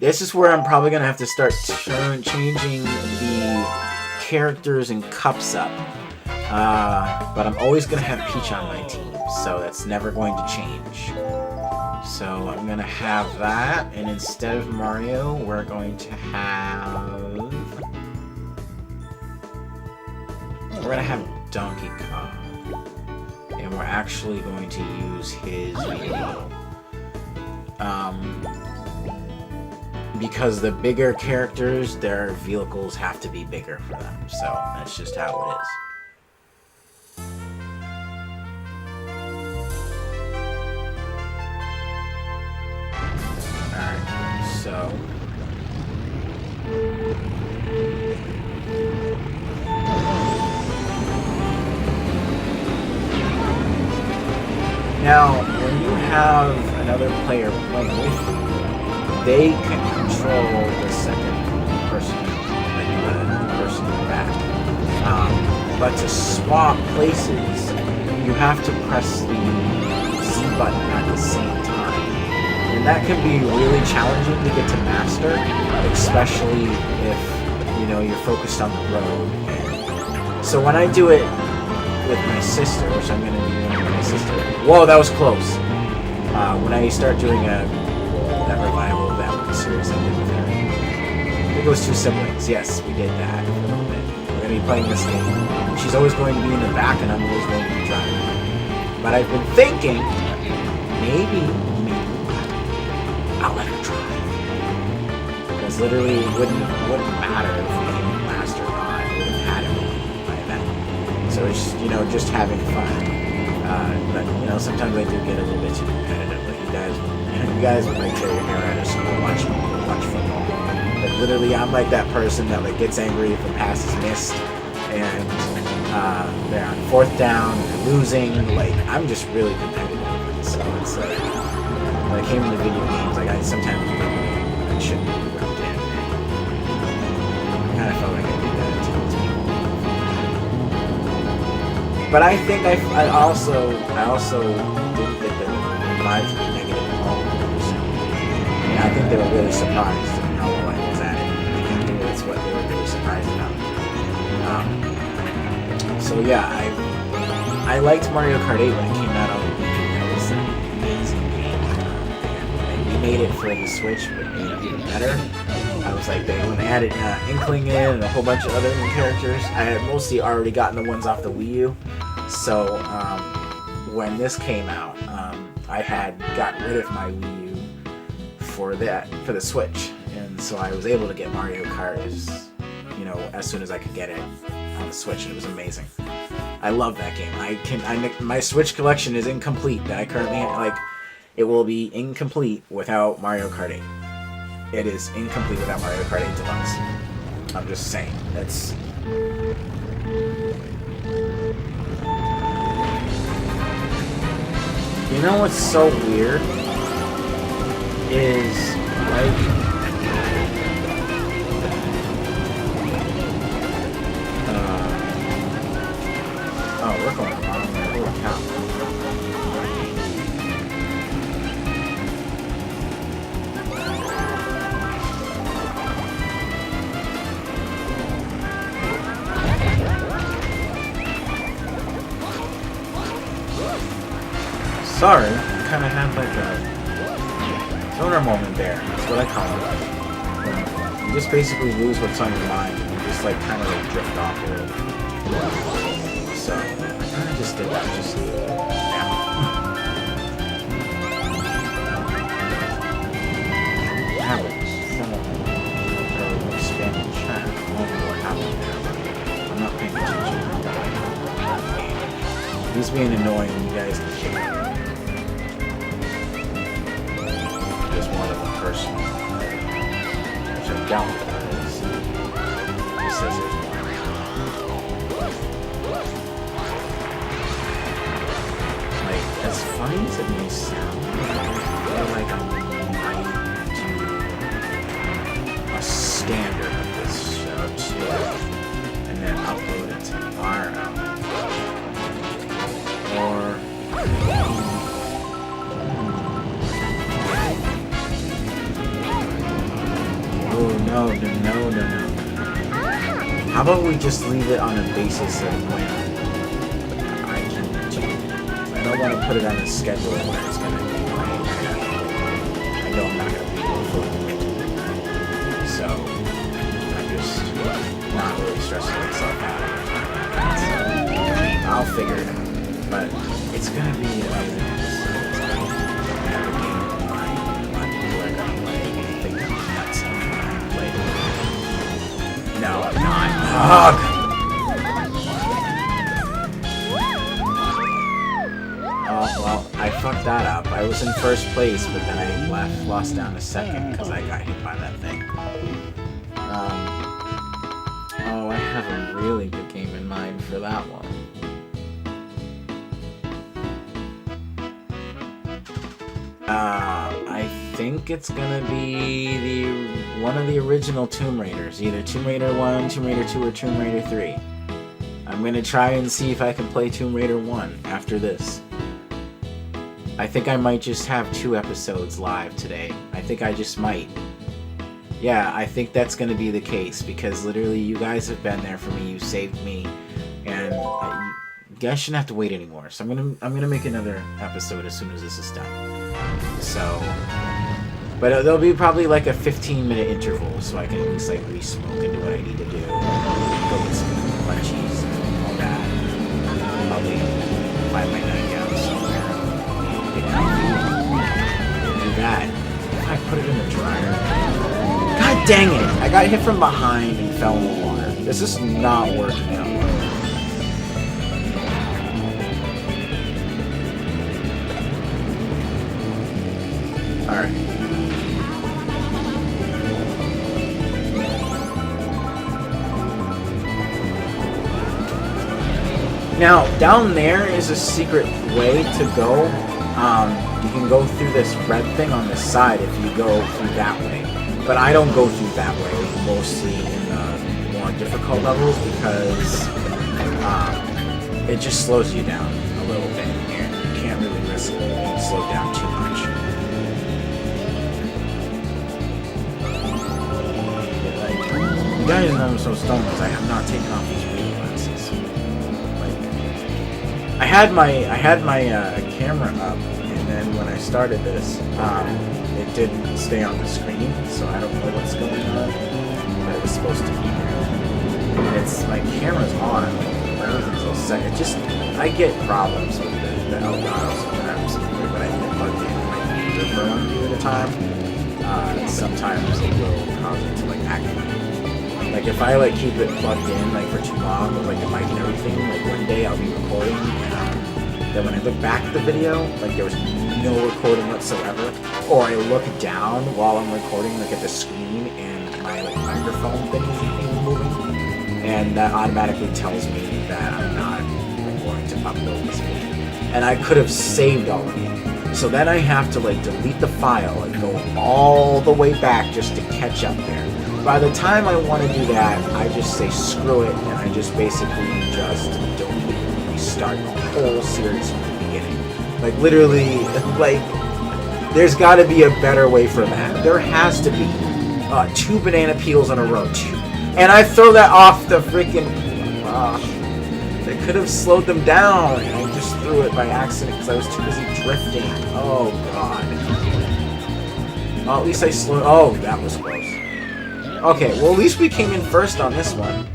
this is where I'm probably gonna have to start changing the characters and cups up. But I'm always gonna have Peach on my team, so that's never going to change. So I'm gonna have that, and instead of Mario, we're going to have Donkey Kong. And we're actually going to use his vehicle. because the bigger characters, their vehicles have to be bigger for them. So that's just how it is. Alright, so... Now, when you have another player playing with you, they can control the second person, like the person in the back. But to swap places, you have to press the Z button at the same time. And that can be really challenging to get to master, especially if, you know, you're focused on the road. And so when I do it with my sister, which I'm going to be doing with my sister. Whoa, that was close. When I start doing that revival of that series I did with her. I think it was 2 siblings. Yes, we did that for a little bit. We're going to be playing this game. She's always going to be in the back and I'm always going to be driving. But I've been thinking, maybe I'll let her drive. Because literally it wouldn't matter if we came last or not. I would have had it by then. So it's, you know, just having fun. But, you know, sometimes I do get a little bit too competitive. Like you guys would like tear your hair out or something, watch football. But literally, I'm like that person that like gets angry if a pass is missed and they're on 4th down, they're losing. Like, I'm just really competitive. So it's like, when it came to video games, like I sometimes I shouldn't be roped in. I kind of felt like I did that to people. But I think I also didn't get the vibes to be negative at all. I think they were really surprised at how well I was at it. I think that's what they were really surprised about. So yeah, I liked Mario Kart 8 when it came out on the Wii. That was an amazing game. And we made it for the Switch, but made it even better. I was like, when they added Inkling in and a whole bunch of other new characters, I had mostly already gotten the ones off the Wii U. So when this came out, I had gotten rid of my Wii U for the Switch, and so I was able to get Mario Kart as soon as I could get it on the Switch, and it was amazing. I love that game. My Switch collection is incomplete that I currently have. Like, it will be incomplete without Mario Kart 8. It is incomplete without Mario Kart 8 Deluxe. I'm just saying. That's... You know what's so weird? Is, like... oh, we're going wrong there. Holy cow. Sorry, I kind of had like a sonar moment there. That's what I call it. You just basically lose what's on your mind and you just like kind of like drift off a little. So, I kind of just did that just now. Have it. Or spam in chat. I don't know what happened there. I'm not paying attention. He's being annoying when you guys can kick him. One of them personal, which I doubt it is. It says it. Like, as funny as it may sound, I feel like I might do a standard of this show too, and then upload it tomorrow. Or no. How about we just leave it on a basis of when I can do it? I don't want to put it on a schedule where it's going to be rain. I know I'm not going to be able to fully commit to it. So, I'm just not really stressing myself out. So, I'll figure it out. But it's going to be amazing. I have a game in mind. A lot of people are going to play. I think I'm nuts. Ugh. Oh, well, I fucked that up. I was in first place, but then I lost down to second because I got hit by that thing. Oh, I have a really good game in mind for that one. I think it's gonna be one of the original Tomb Raiders, either Tomb Raider 1, Tomb Raider 2, or Tomb Raider 3. I'm gonna try and see if I can play Tomb Raider 1 after this. I think I might just have 2 episodes live today. I think I just might. Yeah, I think that's gonna be the case, because literally you guys have been there for me, you saved me, and you guys shouldn't have to wait anymore. So I'm gonna make another episode as soon as this is done. So, but there'll be probably like a 15-minute interval, so I can at least like re-smoke and do what I need to do. Go get some munchies and all that. Probably find my nightgown somewhere. Get comfy. Do that. If I put it in the dryer. God dang it! I got hit from behind and fell in the water. This is not working out. Alright. Now, down there is a secret way to go. You can go through this red thing on the side if you go through that way. But I don't go through that way, mostly in the more difficult levels, because it just slows you down a little bit, and you can't really risk being slowed down too much. You guys know I'm so stoned because I have not taken off these reading glasses. Like, I had my camera up, and then when I started this, it didn't stay on the screen, so I don't know what's going on. But it was supposed to be here. My camera's on, everything's all set. It just, I get problems with the Elgato sometimes, but I get plugged in like for a long period of time. Sometimes it will cause it to like act funny. Like if I like keep it plugged in like for too long with like the mic and everything, like one day I'll be recording and then when I look back at the video, like there was no recording whatsoever. Or I look down while I'm recording like at the screen and my like microphone thing is moving. And that automatically tells me that I'm not going to upload this video. And I could have saved all of it. So then I have to like delete the file and go all the way back just to catch up there. By the time I want to do that, I just say screw it, and I just basically just delete and restart the whole series from the beginning. Like literally, like there's got to be a better way for that. There has to be 2 banana peels in a row, and I throw that off the freaking. They could have slowed them down, and I just threw it by accident because I was too busy drifting. Oh god. Well, at least I slowed. Oh, that was close. Okay, well at least we came in first on this one.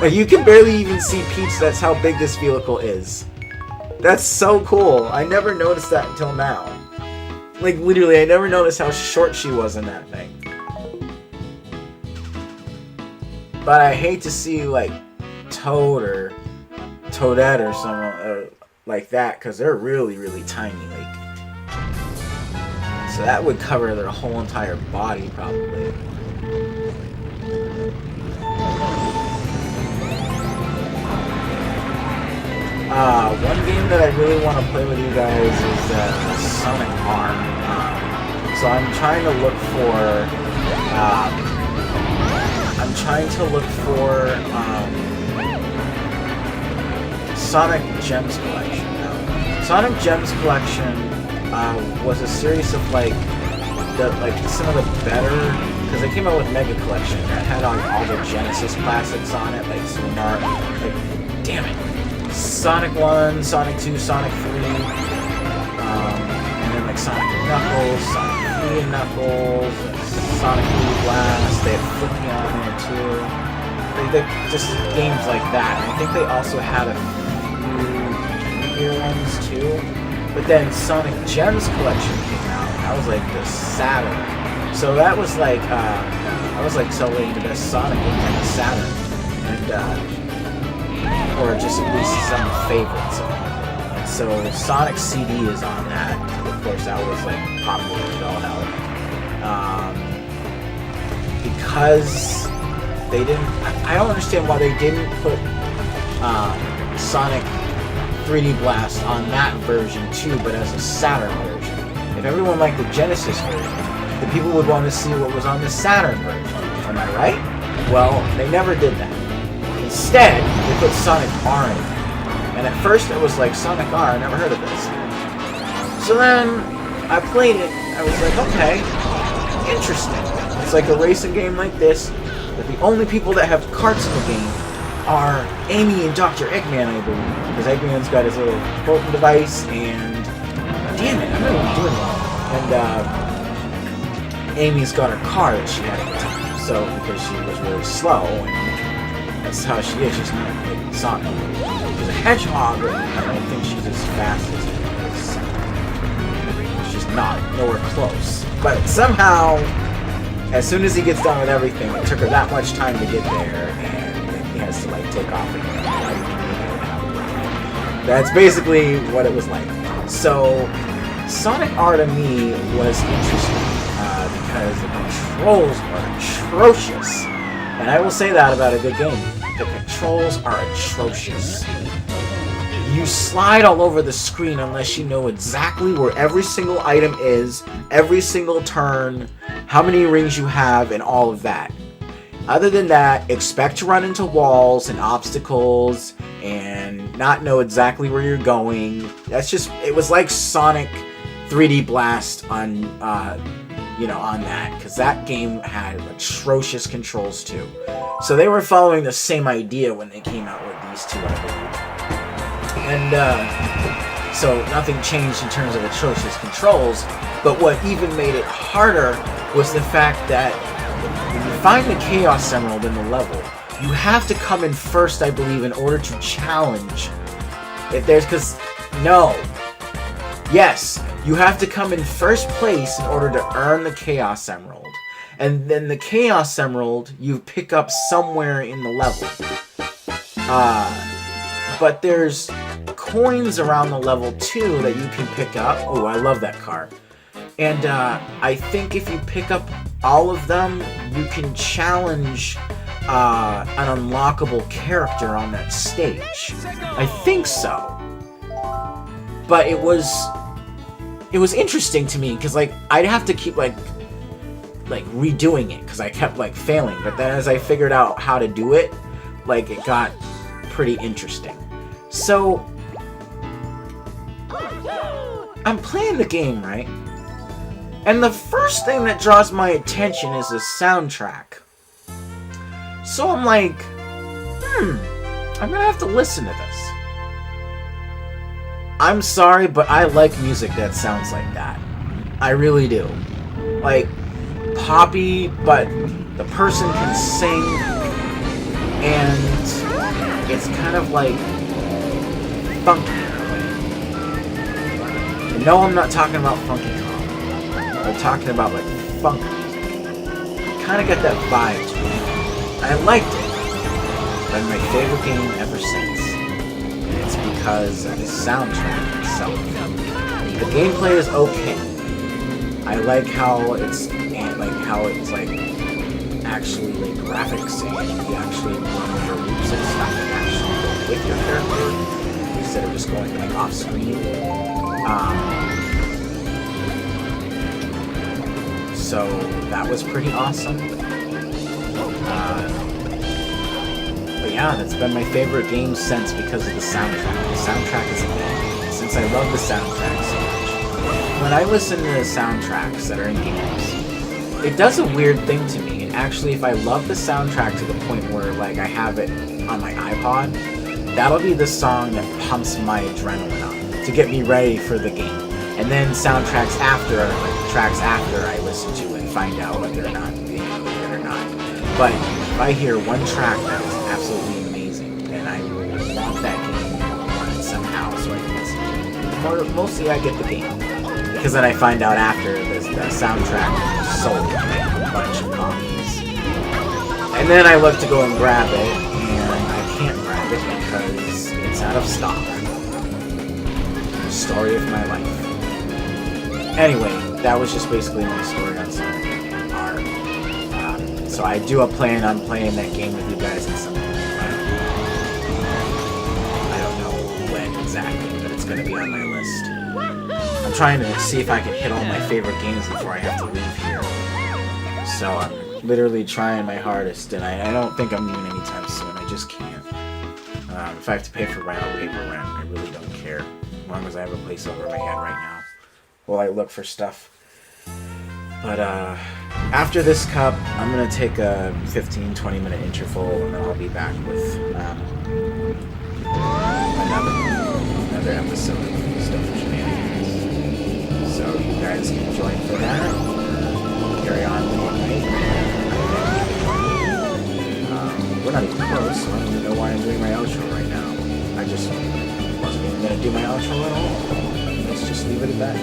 Like, you can barely even see Peach, that's how big this vehicle is. That's so cool. I never noticed that until now. Like, literally, I never noticed how short she was in that thing. But I hate to see, like, Toad or Toadette or someone like that, because they're really, really tiny. Like, so that would cover their whole entire body, probably. One game that I really want to play with you guys is Sonic Arm. So I'm trying to look for Sonic Gems Collection. Sonic Gems Collection was a series of like some of the better, because they came out with Mega Collection that had all the Genesis classics on it, like Super Mario, like damn it. Sonic 1, Sonic 2, Sonic 3, and then like Sonic Knuckles, Sonic 3 and Knuckles, Sonic 3 Blast, they had Flippy on there too. They just games like that. And I think they also had a few bigger ones too. But then Sonic Gems Collection came out, and that was like the Saturn. So that was like, I was like celebrating the best Sonic game on the Saturn. and or just at least some favorites of them. And so Sonic CD is on that. Of course, that was like popular as all hell. Because they didn't. I don't understand why they didn't put Sonic 3D Blast on that version too, but as a Saturn version. If everyone liked the Genesis version, the people would want to see what was on the Saturn version. Am I right? Well, they never did that. Instead, they put Sonic R in it. And at first it was like, Sonic R, I never heard of this. So then, I played it, I was like, okay, interesting. It's like a racing game like this, but the only people that have karts in the game are Amy and Dr. Eggman, I believe. Because Eggman's got his little floating device, and... damn it, I'm not even doing well. And, Amy's got her car that she had at the time. So, because she was really slow, and that's how she is. She's not like Sonic. She's a hedgehog, but I don't think she's as fast as Sonic. She's not. Nowhere close. But somehow, as soon as he gets done with everything, it took her that much time to get there, and then he has to, like, take off again. That's basically what it was like. So, Sonic R to me was interesting. Because the controls are atrocious. And I will say that about a good game. The controls are atrocious. You slide all over the screen unless you know exactly where every single item is, every single turn, how many rings you have, and all of that. Other than that, expect to run into walls and obstacles and not know exactly where you're going. That's just, it was like Sonic 3D Blast on, on that, because that game had atrocious controls too. So they were following the same idea when they came out with these two, I believe. And so nothing changed in terms of atrocious controls, but what even made it harder was the fact that when you find the Chaos Emerald in the level, you have to come in first, I believe, in order to challenge. Yes, you have to come in first place in order to earn the Chaos Emerald. And then the Chaos Emerald you pick up somewhere in the level. But there's coins around the level too that you can pick up. Oh, I love that car. And I think if you pick up all of them, you can challenge an unlockable character on that stage. I think so. But it was interesting to me, because like I'd have to keep like redoing it, because I kept like failing. But then as I figured out how to do it, like it got pretty interesting. So I'm playing the game, right? And the first thing that draws my attention is the soundtrack. So I'm like, I'm gonna have to listen to this. I'm sorry, but I like music that sounds like that. I really do. Like, poppy, but the person can sing, and it's kind of like funky in a way. And no, I'm not talking about Funky Kong. I'm talking about like funk music. Kind of got that vibe to it. I liked it. It's been my favorite game ever since. And it's because of the soundtrack itself. The gameplay is okay. I like how it's actually like graphics, and you actually run your loops and stuff and actually go with your character instead of just going like off screen. So that was pretty awesome. But yeah, that's been my favorite game since, because of the soundtrack. The soundtrack is amazing. Since I love the soundtrack so much. When I listen to the soundtracks that are in games, it does a weird thing to me. And actually, if I love the soundtrack to the point where like I have it on my iPod, that'll be the song that pumps my adrenaline up to get me ready for the game. And then soundtracks after, like tracks after, I listen to and find out whether or not they good or not. But if I hear one track that is absolutely amazing, then I will want that game on it somehow so I can listen to it. Mostly I get the game, because then I find out after the soundtrack sold a bunch of copies. And then I look to go and grab it, and because it's out of stock. The story of my life. Anyway, that was just basically my story on Sonic R. So I do plan on playing that game with you guys at some point. I don't know when exactly, but it's going to be on my list. I'm trying to see if I can hit all my favorite games before I have to leave here. So I'm literally trying my hardest, and I don't think I'm leaving anytime soon. I just can't. If I have to pay for rent, I'll pay for rent. I really don't care. As long as I have a place over my head right now while I look for stuff. But after this cup, I'm going to take a 15-20 minute interval, and then I'll be back with another episode of Stuff for Shenanigans. So you guys can join for that. Carry on all night. We're not even close, so I don't even know why I'm doing my outro right now. I just wasn't even going to do my outro at all. Let's just leave it at that.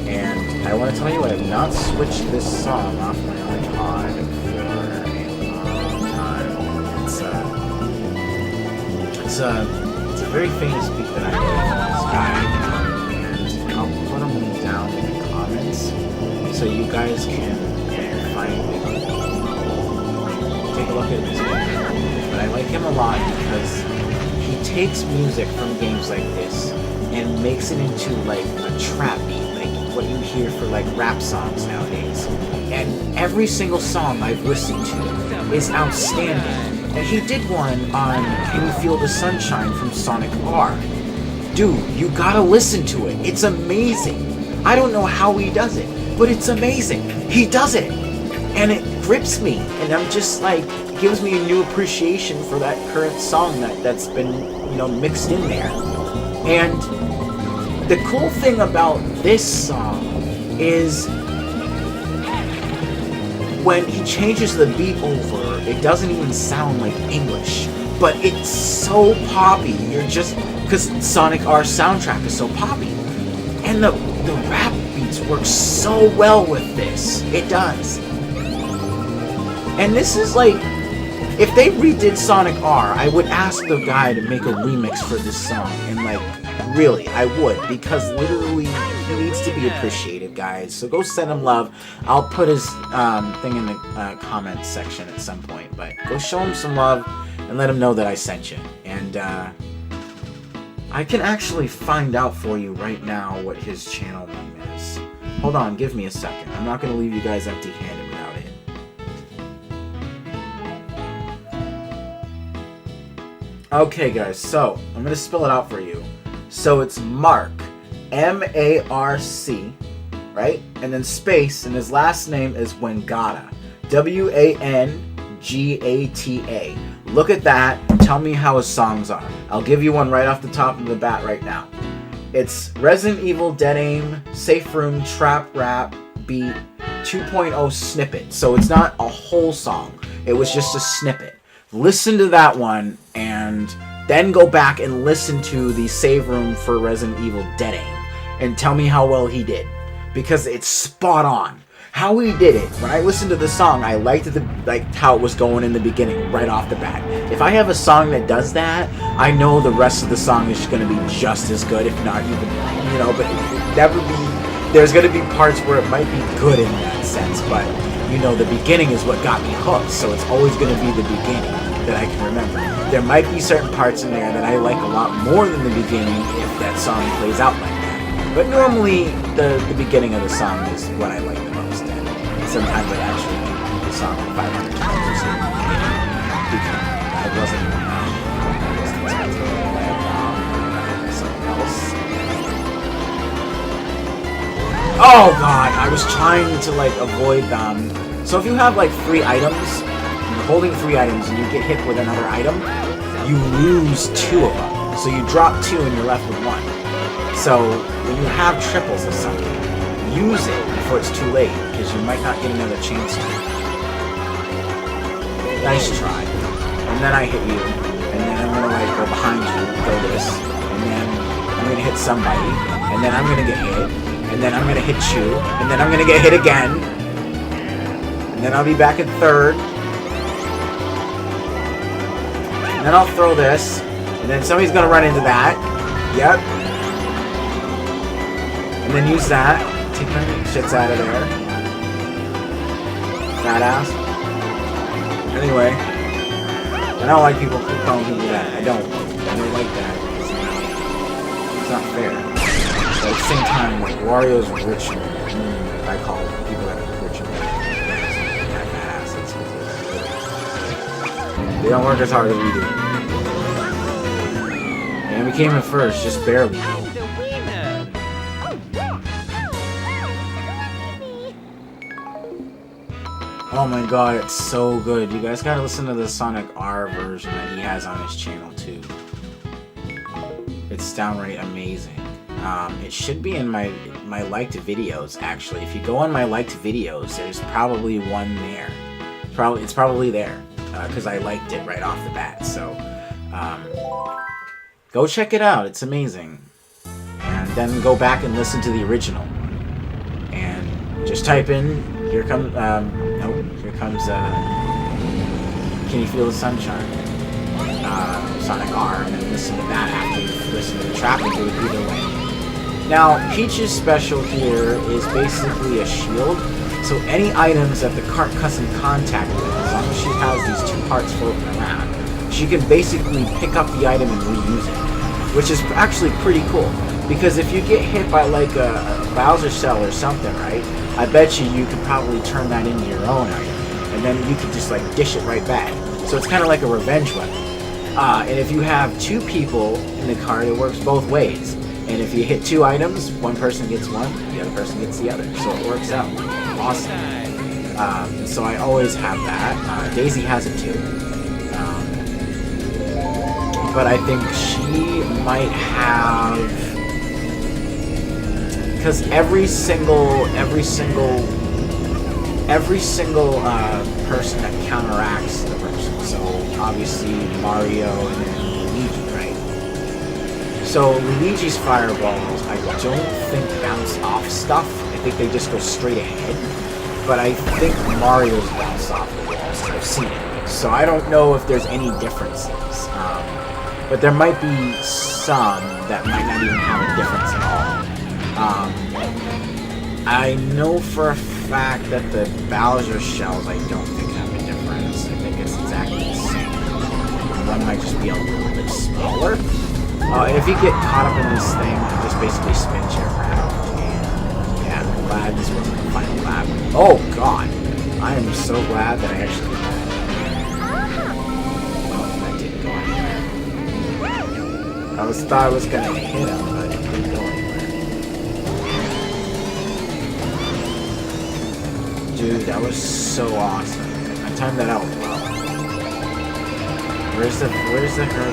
And I want to tell you, I have not switched this song off my iPod for a long time. It's a very famous beat that I made from this guy, and I'll put them down in the comments so you guys can find it. Take a look at his video. But I like him a lot because he takes music from games like this and makes it into like a trap beat, like what you hear for like rap songs nowadays. And every single song I've listened to is outstanding. And he did one on Can You Feel the Sunshine from Sonic R. Dude, you gotta listen to it. It's amazing. I don't know how he does it, but it's amazing. He does it. And it grips me. And I'm just like, it gives me a new appreciation for that current song that's been, mixed in there. And the cool thing about this song is when he changes the beat over, it doesn't even sound like English, but it's so poppy. You're just, because Sonic R soundtrack is so poppy, and the rap beats work so well with this. It does. And this is like, if they redid Sonic R, I would ask the guy to make a remix for this song, and like, really, I would, because literally he needs to be appreciated, guys. So go send him love. I'll put his thing in the comments section at some point, but go show him some love and let him know that I sent you. And I can actually find out for you right now what his channel name is. Hold on, give me a second. I'm not going to leave you guys empty-handed without it. Okay, guys, so I'm going to spell it out for you. So it's Mark, M-A-R-C, right? And then space, and his last name is Wangata, W-A-N-G-A-T-A. Look at that, tell me how his songs are. I'll give you one right off the top of the bat right now. It's Resident Evil, Dead Aim, Safe Room, Trap Rap, Beat, 2.0 snippet. So it's not a whole song, it was just a snippet. Listen to that one, and then go back and listen to the save room for Resident Evil Dead Aim and tell me how well he did, because it's spot on. How he did it, when I listened to the song, I liked how it was going in the beginning, right off the bat. If I have a song that does that, I know the rest of the song is going to be just as good, if not even, but there's going to be parts where it might be good in that sense, but the beginning is what got me hooked, so it's always going to be the beginning that I can remember. There might be certain parts in there that I like a lot more than the beginning if that song plays out like that. But normally, the beginning of the song is what I like the most. And sometimes I actually repeat the song 500 times just in the beginning, because I wasn't expecting to play something else. Oh god, I was trying to avoid them. So if you have 3 items, you're holding 3 items and you get hit with another item, you lose 2 of them. So you drop 2 and you're left with 1. So when you have triples of something, use it before it's too late, because you might not get another chance to. Nice try. And then I hit you, and then I'm gonna go behind you, go this, and then I'm gonna hit somebody, and then I'm gonna get hit, and then I'm gonna hit you, and then I'm gonna get hit again, and then I'll be back in 3rd. And then I'll throw this. And then somebody's gonna run into that. Yep. And then use that. Take my shits out of there. Fat ass. Anyway. I don't like people calling people that. I don't like that. It's not fair. But at the same time, like, Wario's rich and I call people that are rich and badass. They don't work as hard as we do. And we came in first, just barely. I'm the winner. Oh my god, it's so good. You guys gotta listen to the Sonic R version that he has on his channel too. It's downright amazing. It should be in my liked videos, actually. If you go on my liked videos, there's probably one there. It's probably there, because I liked it right off the bat. So, go check it out. It's amazing. And then go back and listen to the original. And just type in, here comes, Can You Feel the Sunshine? Sonic R, and then listen to that after you listen to the track and do it either way. Now, Peach's special here is basically a shield, so any items that the cart comes in contact with, as long as she has these two parts floating around, she can basically pick up the item and reuse it, which is actually pretty cool. Because if you get hit by like a Bowser cell or something, right, I bet you could probably turn that into your own item, and then you could just like dish it right back. So it's kind of like a revenge weapon. And if you have two people in the cart, it works both ways. And if you hit two items, one person gets one, the other person gets the other. So it works out. Awesome. So I always have that. Daisy has it too. But I think she might have... Because every single person that counteracts the person. So obviously Mario and then Luigi, right? So Luigi's fireballs, I don't think bounce off stuff. I think they just go straight ahead. But I think Mario's bounce off the walls. I've seen it. So I don't know if there's any differences. But there might be some that might not even have a difference at all. I know for a fact that the Bowser shells I don't think have a difference. I think it's exactly the same. One might just be a little bit smaller. And if you get caught up in this thing, it just basically spins you around. And yeah, I'm glad this wasn't the final lap. Oh god! I am so glad that I actually did that. Well, that didn't go anywhere. I thought I was gonna hit him, but it didn't go anywhere. Dude, that was so awesome. I timed that out well. Where's the hurricane now?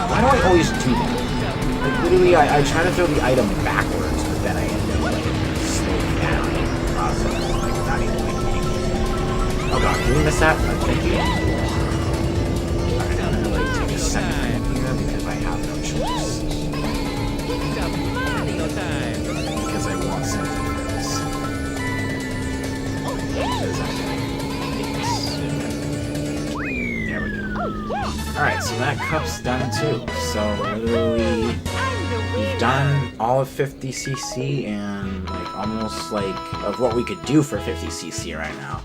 Why do I always do that? Like, literally, I try to throw the item backwards, but then I end up, like, slowing down in the process. Like, not even making it. Oh god, did we miss that? Thank you. Alright, I'm gonna, like, take a second here because I have no choice. Because I want something for this. There we go. Alright, so that cup's done too. So literally we've done all of 50cc and like almost like of what we could do for 50cc right now.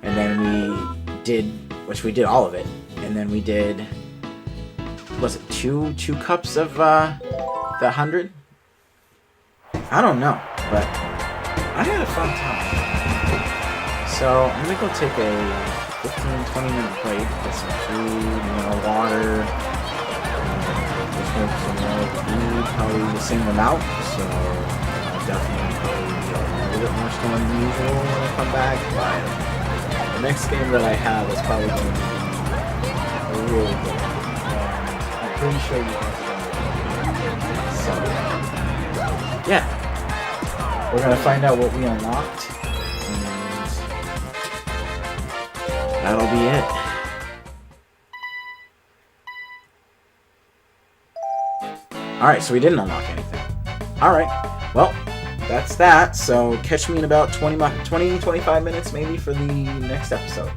And then we did, which we did all of it. And then we did, was it two cups of the 100? I don't know, but I had a fun time. So I'm gonna go take a 15-20 minute break, get some food, water, just make some more food, probably the same amount. So definitely probably a little bit more slow than usual when I come back. But the next game that I have is probably going to be a really good one. I'm pretty sure you guys are going to like it. So yeah, we're gonna find out what we unlocked. That'll be it. Alright, so we didn't unlock anything. Alright, well, that's that. So catch me in about 20-25 minutes maybe for the next episode.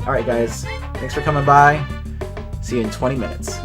Alright guys, thanks for coming by. See you in 20 minutes.